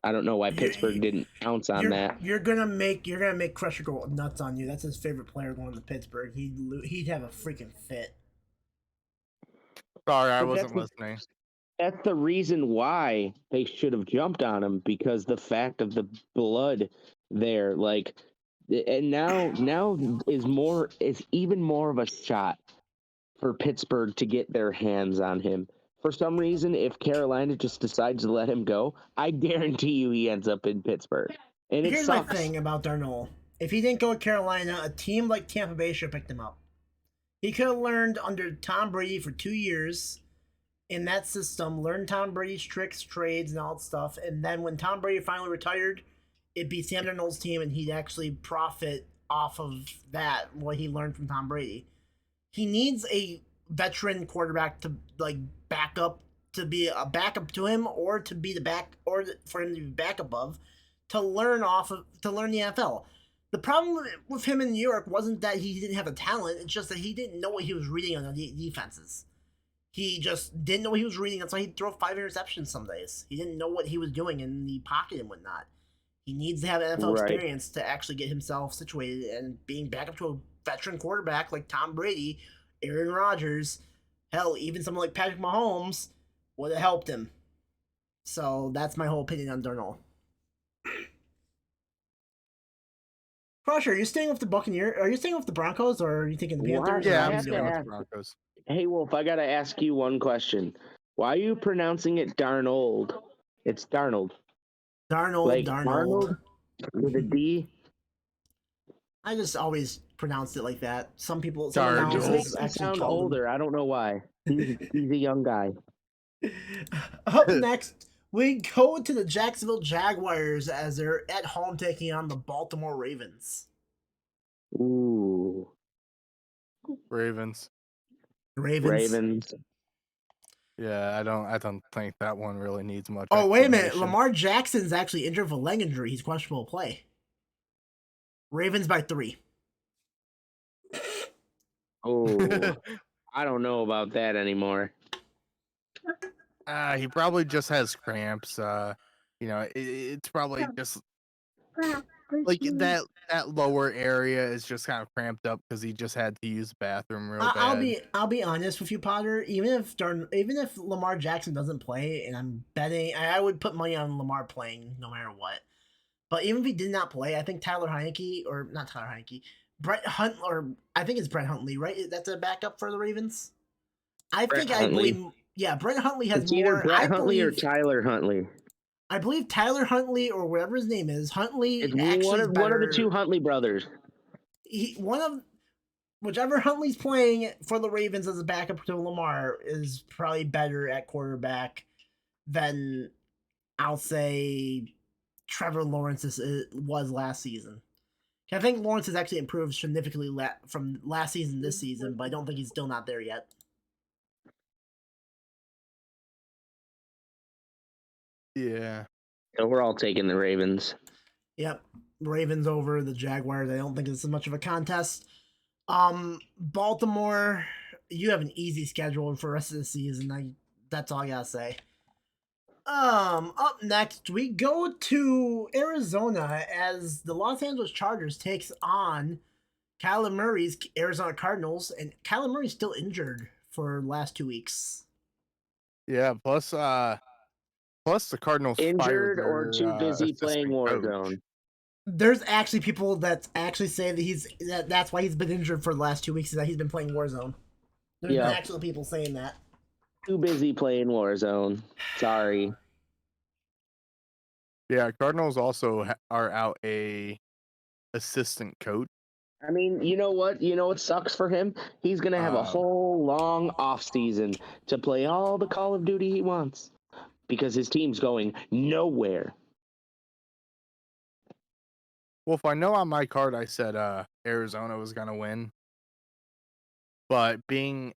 I don't know why Pittsburgh didn't pounce on that. You're gonna make Crusher go nuts on you. That's his favorite player going to Pittsburgh. He'd have a freaking fit. Sorry, I But wasn't listening. That's the reason why they should have jumped on him, because the fact of the blood there, like, and now is even more of a shot for Pittsburgh to get their hands on him. For some reason, if Carolina just decides to let him go, I guarantee you he ends up in Pittsburgh. And it Here's sucks. my thing about Darnold. If he didn't go to Carolina, a team like Tampa Bay should have picked him up. He could have learned under Tom Brady for 2 years in that system, learned Tom Brady's tricks, trades, and all that stuff. And then when Tom Brady finally retired, it'd be Sam Darnold's team, and he'd actually profit off of that, what he learned from Tom Brady. He needs a veteran quarterback to back up, to be a backup to him, or to be the back, or for him to be back above, to learn the NFL. The problem with him in New York wasn't that he didn't have a talent; it's just that he didn't know what he was reading on the defenses. He just didn't know what he was reading. That's why he'd throw 5 interceptions some days. He didn't know what he was doing in the pocket and whatnot. He needs to have NFL experience to actually get himself situated, and being back up to a veteran quarterback like Tom Brady, Aaron Rodgers, hell, even someone like Patrick Mahomes would have helped him. So that's my whole opinion on Darnold. Crusher, are you staying with the Buccaneers? Are you staying with the Broncos, or are you thinking the Panthers? Yeah, I I'm have staying to with ask- the Broncos. Hey, Wolf, I got to ask you one question. Why are you pronouncing it Darnold? It's Darnold. Darnold. With a D? I just always pronounced it like that. Some people, Darnold. It just makes him actually sound called him. older. I don't know why. He's a young guy. Up next, we go to the Jacksonville Jaguars as they're at home taking on the Baltimore Ravens. Ooh. Ravens. Ravens. Yeah, I don't think that one really needs much. Oh, wait a minute. explanation. Lamar Jackson's actually injured with a leg injury. He's questionable to play. Ravens by 3. Oh, I don't know about that anymore. He probably just has cramps. It's probably just like that lower area is just kind of cramped up because he just had to use the bathroom real bad. I'll be honest with you, Potter. Even if Lamar Jackson doesn't play, and I'm betting, I would put money on Lamar playing no matter what. But even if he did not play, I think Tyler Heineke, or not Tyler Heineke, Brett Hunt, or I think it's Brett Huntley, right? That's a backup for the Ravens. Brett Huntley. Yeah, Brett Huntley has It's either more. Brett Huntley or Tyler Huntley. I believe Tyler Huntley or whatever his name is. Huntley It's actually is better. one of the two Huntley brothers. Whichever Huntley's playing for the Ravens as a backup to Lamar is probably better at quarterback than I'll say Trevor Lawrence was last season. I think Lawrence has actually improved significantly from last season this season, but I don't think he's still not there yet. Yeah. So we're all taking the Ravens. Yep. Ravens over the Jaguars. I don't think it's as much of a contest. Baltimore, you have an easy schedule for the rest of the season. That's all I gotta say. Up next, we go to Arizona as the Los Angeles Chargers takes on Kyler Murray's Arizona Cardinals, and Kyler Murray's still injured for the last 2 weeks. Yeah, plus the Cardinals Injured fired or too busy playing Warzone. There's actually people that actually say that that's why he's been injured for the last 2 weeks, is that he's been playing Warzone. There's been actual people saying that. Too busy playing Warzone. Sorry. Yeah, Cardinals also are out a assistant coach. I mean, you know what? You know what sucks for him? He's going to have a whole long off season to play all the Call of Duty he wants because his team's going nowhere. Wolf, I know on my card I said Arizona was going to win. But being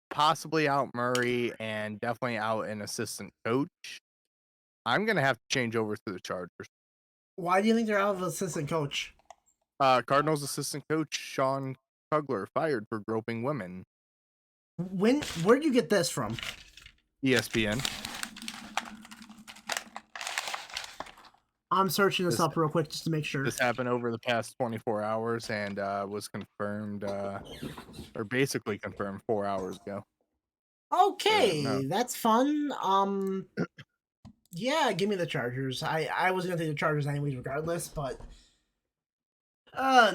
possibly out Murray and definitely out an assistant coach, I'm going to have to change over to the Chargers. Why do you think they're out of assistant coach? Cardinals assistant coach Sean Kugler fired for groping women. Where'd you get this from? ESPN. I'm searching this up real quick just to make sure. This happened over the past 24 hours and was confirmed, or basically confirmed 4 hours ago. Okay, that's fun. Yeah, give me the Chargers. I was gonna take the Chargers anyways, regardless, but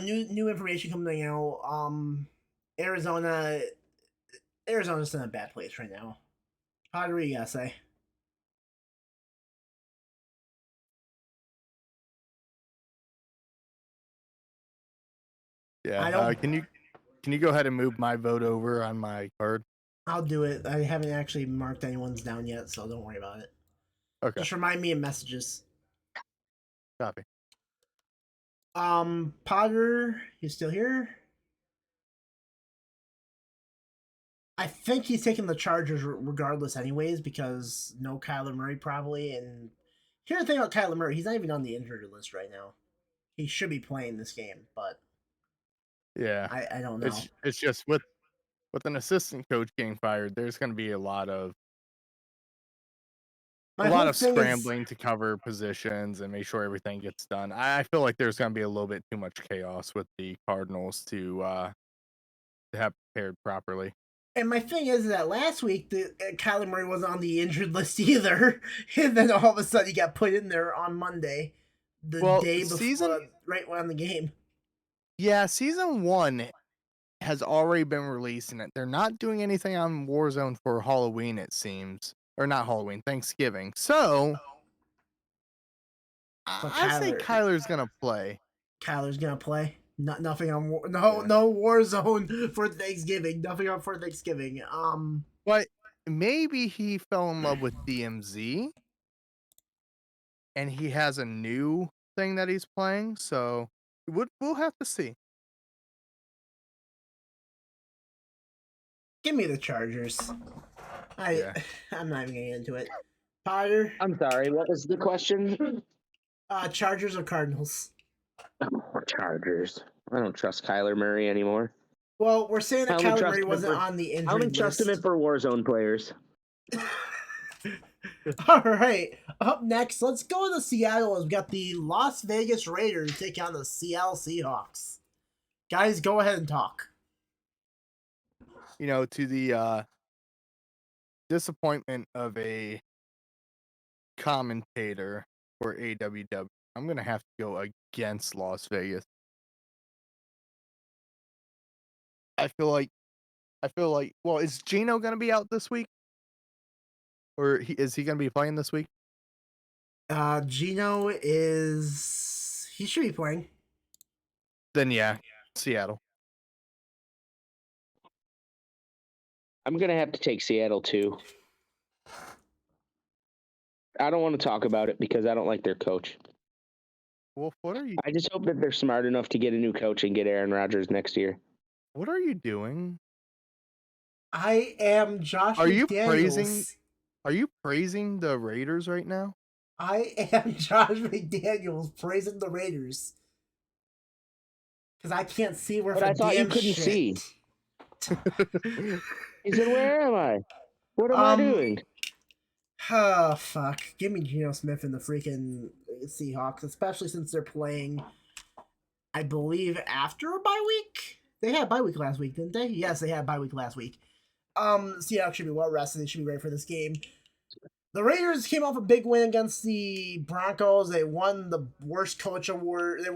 new information coming out. Arizona's in a bad place right now. How do you gotta say? Yeah, can you go ahead and move my vote over on my card? I'll do it. I haven't actually marked anyone's down yet, so don't worry about it. Okay. Just remind me in messages. Copy. Potter, you still here? I think he's taking the Chargers regardless anyways, because no Kyler Murray probably. And here's the thing about Kyler Murray, he's not even on the injured list right now. He should be playing this game, but yeah, I don't know. It's just with an assistant coach getting fired, there's going to be a lot of scrambling to cover positions and make sure everything gets done. I feel like there's going to be a little bit too much chaos with the Cardinals to have prepared properly. And my thing is that last week, Kyler Murray wasn't on the injured list either, and then all of a sudden he got put in there on Monday, day before, right on the game. Yeah, season 1 has already been released, and they're not doing anything on Warzone for Halloween, it seems. Or not Halloween, Thanksgiving. So I say Kyler's gonna play. Kyler's gonna play. Nothing on no Warzone for Thanksgiving. Nothing on for Thanksgiving. But maybe he fell in love with DMZ, and he has a new thing that he's playing. So we'll have to see. Give me the Chargers. I'm not even getting into it. Potter. I'm sorry. What was the question? Chargers or Cardinals? Oh, Chargers. I don't trust Kyler Murray anymore. Well, we're saying that I only Kyler trust Murray him wasn't for- on the I injury only trust him list. for Warzone players. All right. Up next, let's go to Seattle as we got the Las Vegas Raiders taking on the Seattle Seahawks. Guys, go ahead and talk. To the disappointment of a commentator for AWW, I'm gonna have to go against Las Vegas. I feel like, well, is Gino gonna be out this week, or is he gonna be playing this week? Gino he should be playing. Then yeah, Seattle. I'm gonna have to take Seattle too. I don't want to talk about it because I don't like their coach. Wolf, what are you? I just hope that they're smart enough to get a new coach and get Aaron Rodgers next year. What are you doing? I am Josh Are you McDaniels. praising the Raiders right now? I am Josh McDaniels praising the Raiders. Because I can't see where But I thought you couldn't see. He said, "Where am I? What am I doing?" Oh, fuck. Give me Geno Smith and the freaking Seahawks, especially since they're playing, I believe, after a bye week? They had a bye week last week, didn't they? Yes, they had a bye week last week. Seahawks should be well rested. They should be ready for this game. The Raiders came off a big win against the Broncos. They won the worst coach award. They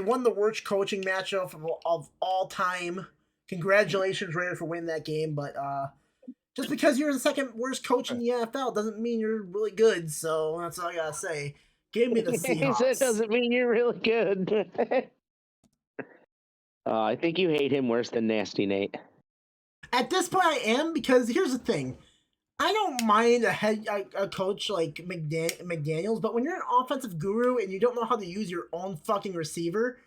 won the worst coaching matchup of all time. Congratulations, Raiders, for winning that game. But just because you're the second worst coach in the NFL doesn't mean you're really good. So that's all I gotta say. Give me the Seahawks. That doesn't mean you're really good. I think you hate him worse than Nasty Nate. At this point, I am, because here's the thing. I don't mind a coach like McDaniels, but when you're an offensive guru and you don't know how to use your own fucking receiver,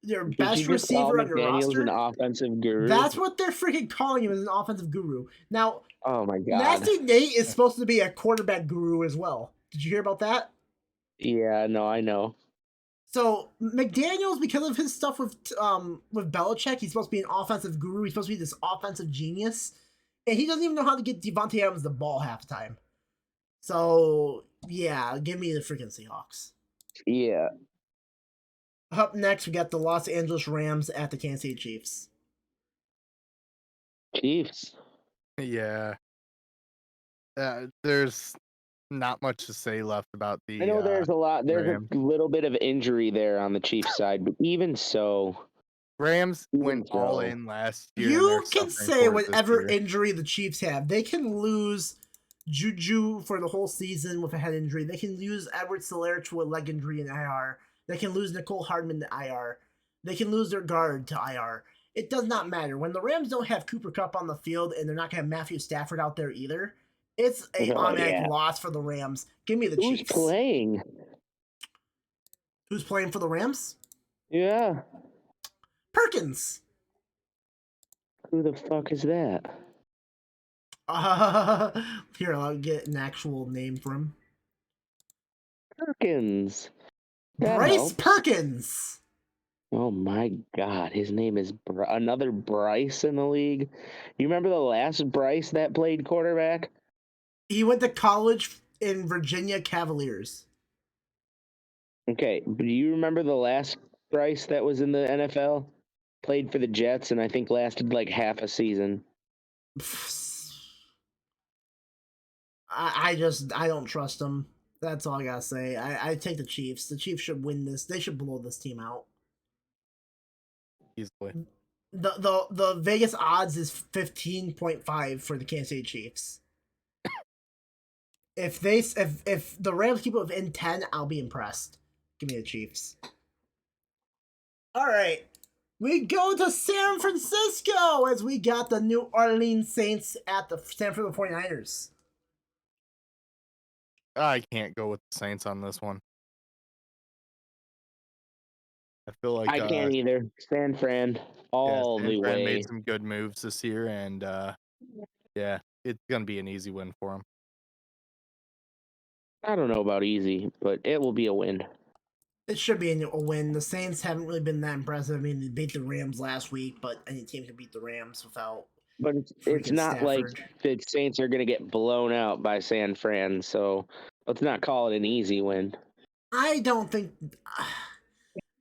your best receiver on your roster, an offensive guru? that's what they're freaking calling him, as an offensive guru. Now, oh my god, Nasty Nate is supposed to be a quarterback guru as well. Did you hear about that? Yeah, no, I know. So McDaniels, because of his stuff with Belichick, he's supposed to be an offensive guru. He's supposed to be this offensive genius, and he doesn't even know how to get Devontae Adams the ball half the time. So yeah, give me the freaking Seahawks. Yeah. Up next, we got the Los Angeles Rams at the Kansas City Chiefs. Chiefs. Yeah. There's not much to say left about the. I know there's a lot. There's Rams. a little bit of injury there on the Chiefs side, but even so, Rams went all in last year. You can say whatever injury the Chiefs have. They can lose Juju for the whole season with a head injury. They can lose Edward Solaire to a leg injury in IR. They can lose Nicole Hardman to IR. They can lose their guard to IR. It does not matter. When the Rams don't have Cooper Kupp on the field and they're not going to have Matthew Stafford out there either, it's a automatic loss for the Rams. Give me the Chiefs. Who's playing? Who's playing for the Rams? Yeah. Perkins. Who the fuck is that? Here, I'll get an actual name for him. Perkins. Bryce Perkins. Oh my god, his name is another Bryce in the league. You remember the last Bryce that played quarterback? He went to college in Virginia Cavaliers. Okay, but do you remember the last Bryce that was in the NFL? Played for the Jets and I think lasted like half a season. I don't trust him. That's all I gotta say. I take the Chiefs. The Chiefs should win this. They should blow this team out. Easily. The Vegas odds is 15.5 for the Kansas City Chiefs. If the Rams keep it within 10, I'll be impressed. Give me the Chiefs. All right. We go to San Francisco as we got the New Orleans Saints at the San Francisco 49ers. I can't go with the Saints on this one. I feel like I can't either. San Fran all the way. Made some good moves this year, and yeah, it's gonna be an easy win for him. I don't know about easy, but it will be a win. It should be a win. The Saints haven't really been that impressive. I mean, they beat the Rams last week, but any team can beat the Rams without But it's freaking not like Stafford. the Saints are going to get blown out by San Fran, so let's not call it an easy win. I don't think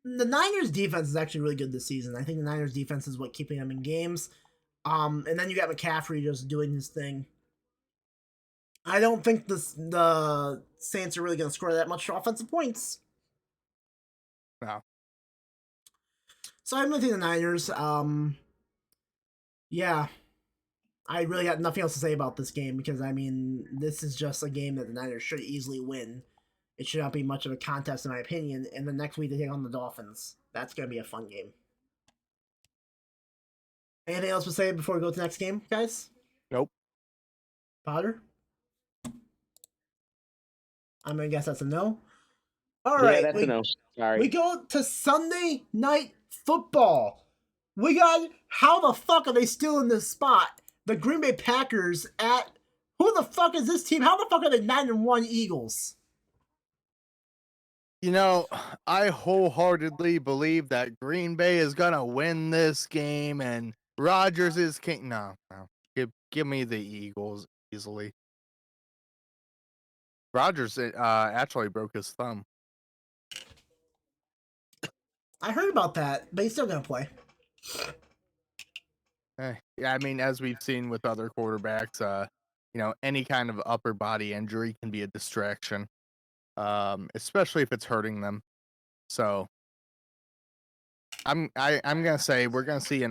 the Niners defense is actually really good this season. I think the Niners defense is what keeping them in games. And then you got McCaffrey just doing his thing. I don't think the Saints are really going to score that much offensive points. No. So I'm going to take the Niners. Yeah. I really got nothing else to say about this game because, I mean, this is just a game that the Niners should easily win. It should not be much of a contest, in my opinion. And the next week they take on the Dolphins. That's going to be a fun game. Anything else to say before we go to the next game, guys? Nope. Potter? I'm going to guess that's a no. All right. Yeah, that's a no. Sorry. We go to Sunday Night Football. We got, how the fuck are they still in this spot? The Green Bay Packers at, who the fuck is this team? How the fuck are they 9-1 Eagles? You know, I wholeheartedly believe that Green Bay is gonna win this game, and Rodgers is king. No. Give me the Eagles easily. Rodgers actually broke his thumb. I heard about that, but he's still gonna play. Yeah, I mean, as we've seen with other quarterbacks, any kind of upper body injury can be a distraction, especially if it's hurting them. So, I'm gonna say we're gonna see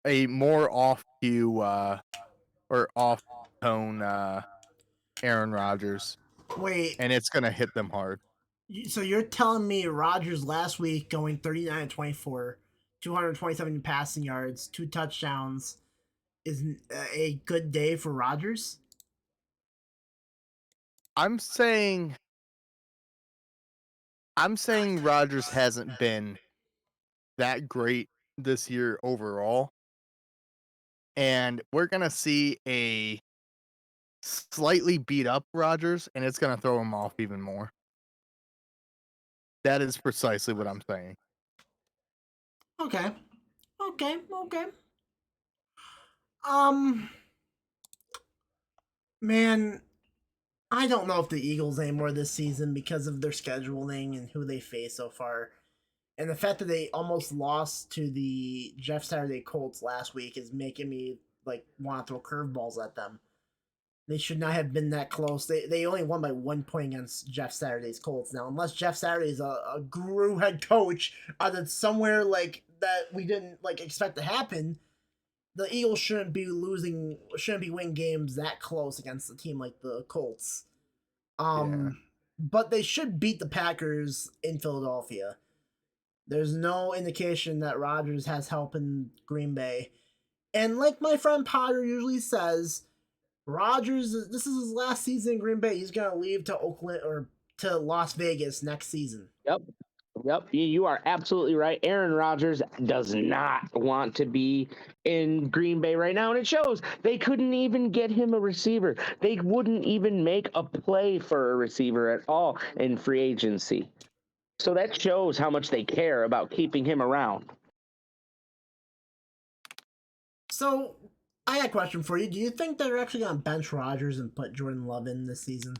a more off cue or off tone Aaron Rodgers, Wait, and it's gonna hit them hard. so you're telling me Rodgers last week going 39-24, 227 passing yards, 2 touchdowns is a good day for Rodgers? I'm saying Rodgers hasn't been that great this year overall, and we're gonna see a slightly beat up Rodgers, and it's gonna throw him off even more. That is precisely what I'm saying. Okay. Um, man, I don't know if the Eagles anymore this season because of their scheduling and who they face so far. And the fact that they almost lost to the Jeff Saturday Colts last week is making me want to throw curveballs at them. They should not have been that close. They only won by 1 point against Jeff Saturday's Colts. Now, unless Jeff Saturday's a guru head coach out of somewhere that we didn't expect to happen, the Eagles shouldn't be winning games that close against a team like the Colts. But they should beat the Packers in Philadelphia. There's no indication that Rodgers has help in Green Bay. And like my friend Potter usually says, Rodgers, this is his last season in Green Bay. He's going to leave to Oakland or to Las Vegas next season. Yep. You are absolutely right. Aaron Rodgers does not want to be in Green Bay right now, and it shows. They couldn't even get him a receiver. They wouldn't even make a play for a receiver at all in free agency. So that shows how much they care about keeping him around. So, I got a question for you. Do you think they're actually going to bench Rodgers and put Jordan Love in this season?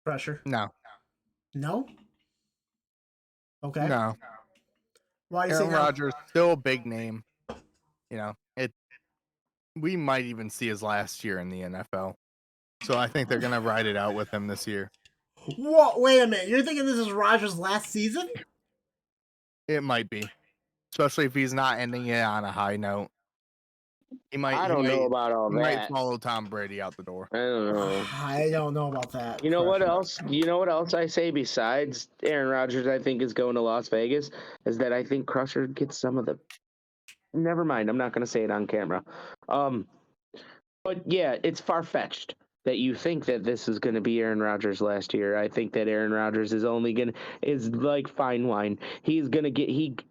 Pressure? No. No? Okay. No. Why do you Aaron say no? Rodgers still a big name. We might even see his last year in the NFL. So I think they're gonna ride it out with him this year. What? Wait a minute. You're thinking this is Rodgers' last season? It might be, especially if he's not ending it on a high note. He might. I don't know about all he might that. follow Tom Brady out the door. I don't know. I don't know about that. You know what else? You know what else I say besides Aaron Rodgers? I think is going to Las Vegas is that I think Crusher gets some of the. Never mind. I'm not going to say it on camera. But yeah, it's far fetched that you think that this is going to be Aaron Rodgers last year. I think that Aaron Rodgers is like fine wine. He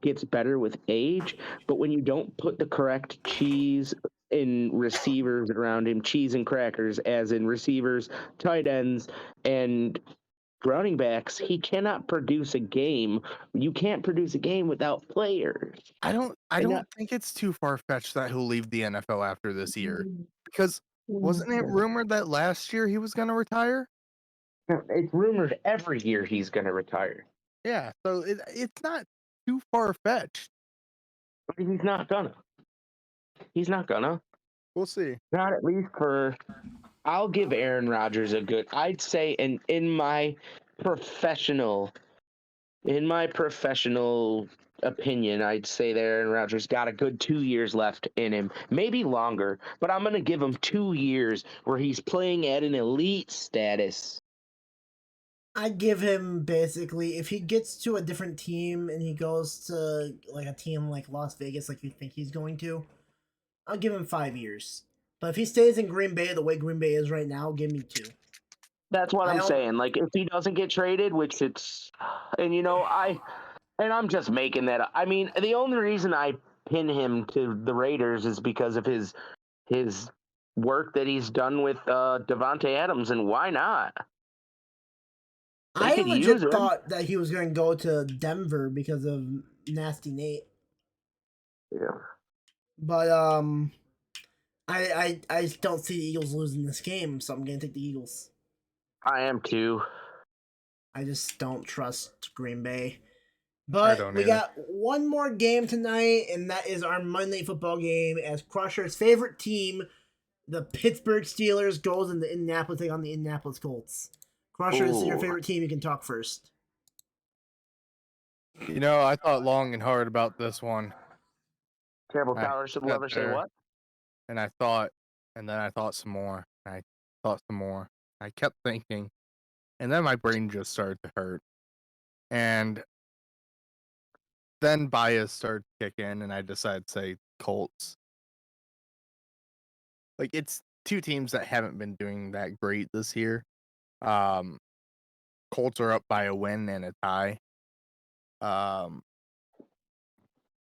gets better with age, but when you don't put the correct cheese in receivers around him, cheese and crackers, as in receivers, tight ends, and running backs. He cannot produce a game. You can't produce a game without players. I don't And that- think it's too far fetched that he'll leave the NFL after this year. Because wasn't it rumored that last year he was gonna retire? It's rumored every year he's going to retire. Yeah, so it's not too far fetched. But he's not gonna. He's not gonna. We'll see. Not at least for. I'll give Aaron Rodgers a good. I'd say, in my professional opinion, I'd say that Aaron Rodgers got a good 2 years left in him, maybe longer. But I'm gonna give him 2 years where he's playing at an elite status. I'd give him basically, if he gets to a different team and he goes to like a team like Las Vegas, like you think he's going to, I'll give him 5 years. But if he stays in Green Bay the way Green Bay is right now, give me 2. That's what I I'm don't- saying. Like, if he doesn't get traded, which it's, and I'm just making that up. I mean, the only reason I pin him to the Raiders is because of his work that he's done with Devontae Adams, and why not? I could use legit him. thought that he was going to go to Denver because of Nasty Nate. Yeah. But I don't see the Eagles losing this game, so I'm going to take the Eagles. I am too. I just don't trust Green Bay. I But don't we either. got one more game tonight, and that is our Monday Night Football game as Crusher's favorite team, the Pittsburgh Steelers, goes into Indianapolis, take on the Indianapolis Colts. Crusher, this is your Ooh. favorite team. You can talk first. You know, I thought long and hard about this one. Terrible I Tyler should sat never say there. what? And I thought, and then I thought some more. And I thought some more. I kept thinking, and then my brain just started to hurt. And then bias started to kick in, and I decided to say Colts. Like, it's two teams that haven't been doing that great this year. Colts are up by a win and a tie.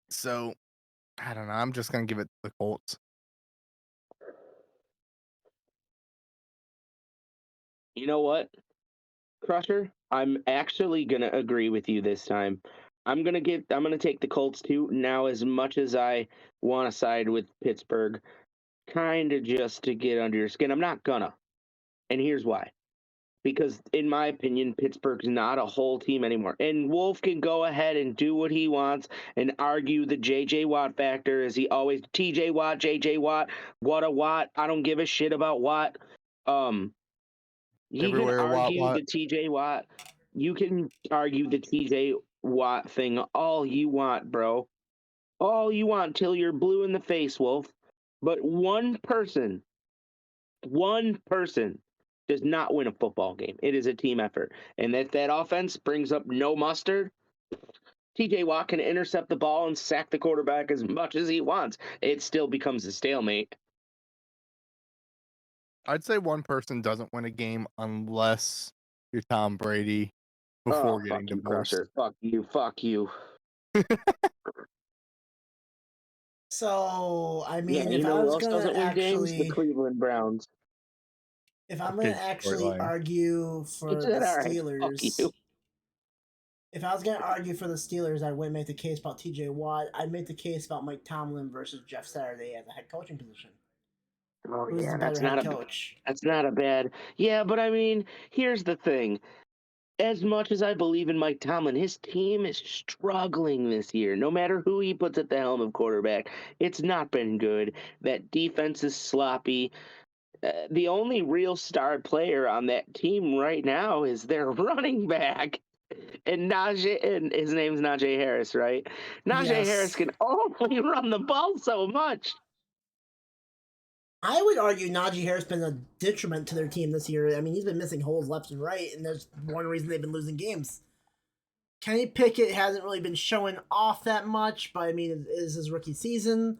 So I don't know. I'm just gonna give it to the Colts. You know what, Crusher? I'm actually gonna agree with you this time. I'm gonna take the Colts too. Now, as much as I want to side with Pittsburgh, kind of just to get under your skin, I'm not gonna. And here's why. Because in my opinion, Pittsburgh's not a whole team anymore. And Wolf can go ahead and do what he wants and argue the J.J. Watt factor, as he always, T.J. Watt, J.J. Watt, what a Watt. I don't give a shit about Watt. He Everywhere, can Watt, argue Watt. the T.J. Watt. You can argue the T.J. Watt thing all you want, bro. All you want till you're blue in the face, Wolf. But one person does not win a football game. It is a team effort. And if that offense brings up no mustard, TJ Watt can intercept the ball and sack the quarterback as much as he wants. It still becomes a stalemate. I'd say one person doesn't win a game unless you're Tom Brady before getting fuck you, divorced. Crusher. Fuck you. So, I mean, Yeah, if you I know who was else going doesn't to win games? actually... The Cleveland Browns. If I'm Okay, going to actually storyline. argue for He said, the "All right, fuck Steelers... you." If I was going to argue for the Steelers, I wouldn't make the case about TJ Watt. I'd make the case about Mike Tomlin versus Jeff Saturday at the head coaching position. Oh, Who's yeah, the better head coach? that's not a bad. Yeah, but I mean, here's the thing. As much as I believe in Mike Tomlin, his team is struggling this year. No matter who he puts at the helm of quarterback, it's not been good. That defense is sloppy. The only real star player on that team right now is their running back. And his name's Najee Harris, right? Najee Yes. Harris can only run the ball so much. I would argue Najee Harris has been a detriment to their team this year. I mean, he's been missing holes left and right, and there's one reason they've been losing games. Kenny Pickett hasn't really been showing off that much, but I mean, it is his rookie season.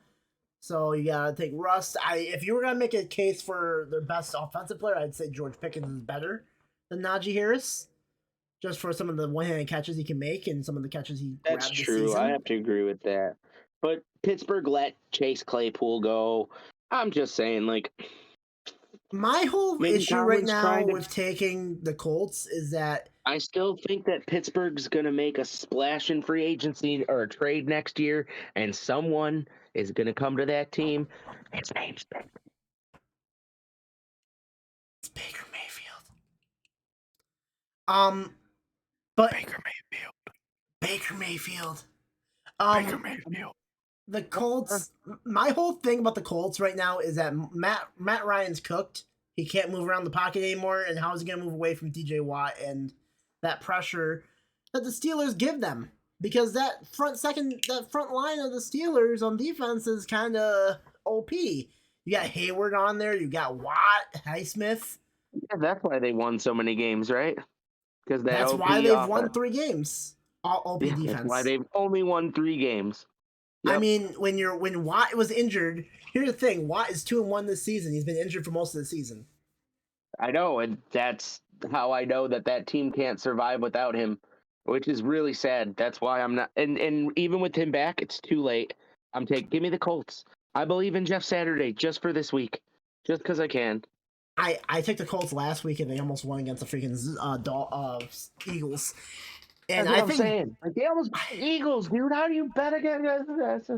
So you gotta take Russ. If you were gonna make a case for their best offensive player, I'd say George Pickens is better than Najee Harris, just for some of the one-handed catches he can make and some of the catches he That's grabbed this true. season. I have to agree with that. But Pittsburgh let Chase Claypool go. I'm just saying, like, My whole maybe issue right Tomlin's now trying to. with taking the Colts is that I still think that Pittsburgh's going to make a splash in free agency or a trade next year, and someone is going to come to that team. His name's it's Baker Mayfield. But Baker Mayfield. Baker Mayfield. Baker Mayfield. The Colts. My whole thing about the Colts right now is that Matt Ryan's cooked. He can't move around the pocket anymore, and how is he going to move away from TJ Watt and that pressure that the Steelers give them? Because that front line of the Steelers on defense is kind of OP. You got Hayward on there. You got Watt, Highsmith. Yeah, that's why they won so many games, right? Because that That's OP why they've offense. won 3 games. All OP Yeah, defense. that's why they've only won 3 games. I Yep. mean, when Watt was injured, here's the thing: Watt is 2-1 this season. He's been injured for most of the season. I know, and that's how I know that team can't survive without him, which is really sad. That's why I'm not. And even with him back, it's too late. Give me the Colts. I believe in Jeff Saturday just for this week, just because I can. I took the Colts last week and they almost won against the freaking Eagles. And That's what I I'm think saying. Like, they almost beat the Eagles, dude. How do you bet against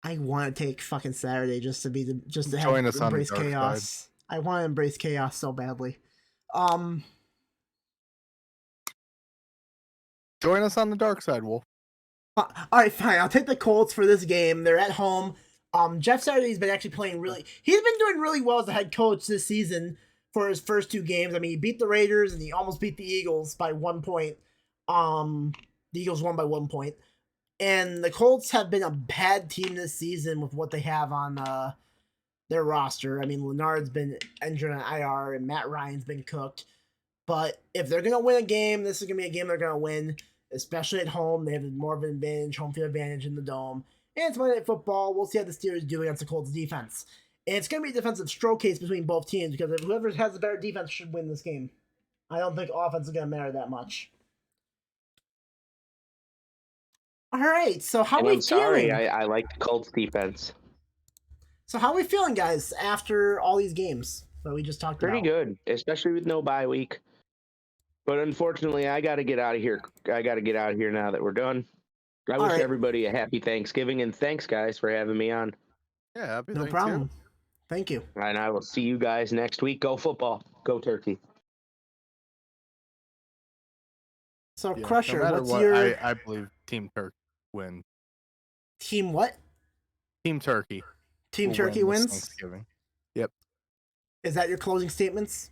I want to take fucking Saturday just to Join us on the embrace dark chaos. side. I want to embrace chaos so badly. Join us on the dark side, Wolf. All right, fine. I'll take the Colts for this game. They're at home. Jeff Saturday's been actually playing really. He's been doing really well as a head coach this season for his first 2 games. I mean, he beat the Raiders and he almost beat the Eagles by 1 point. The Eagles won by 1 point. And the Colts have been a bad team this season with what they have on their roster. I mean, Leonard's been injured on IR and Matt Ryan's been cooked. But if they're going to win a game, this is going to be a game they're going to win, especially at home. They have more of an advantage, home field advantage in the Dome. And it's Monday Night Football. We'll see how the Steelers do against the Colts defense. And it's going to be a defensive stroke case between both teams because whoever has the better defense should win this game. I don't think offense is going to matter that much. All right, so how are we feeling? I like the Colts defense. So how are we feeling, guys, after all these games that we just talked Pretty about? good, especially with no bye week. But unfortunately, I got to get out of here. I got to get out of here now that we're done. I wish everybody a happy Thanksgiving, and thanks, guys, for having me on. Yeah, happy No problem. Thank you. And I will see you guys next week. Go football. Go Turkey. So, Yeah, Crusher, no matter what's what, your I believe Team Turkey wins. team? What Team Turkey. Team will Turkey win this wins? Thanksgiving. Yep. Is that your closing statements?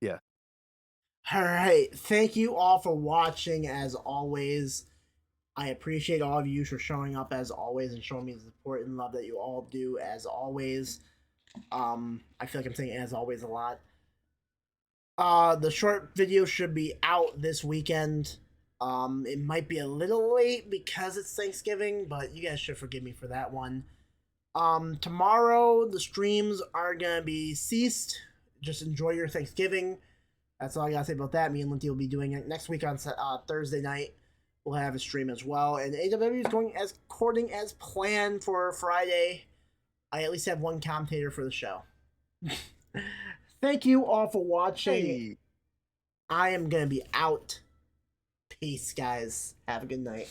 Yeah. All right. Thank you all for watching. As always, I appreciate all of you for showing up as always and showing me the support and love that you all do as always. I feel like I'm saying as always a lot. The short video should be out this weekend. It might be a little late because it's Thanksgiving, but you guys should forgive me for that one. Tomorrow the streams are gonna be ceased. Just enjoy your Thanksgiving. That's all I gotta say about that. Me and Linty will be doing it next week on Thursday night. We'll have a stream as well, and AWW is going as according as planned for Friday. I at least have one commentator for the show. Thank you all for watching. Hey. I am gonna be out. Peace, guys. Have a good night.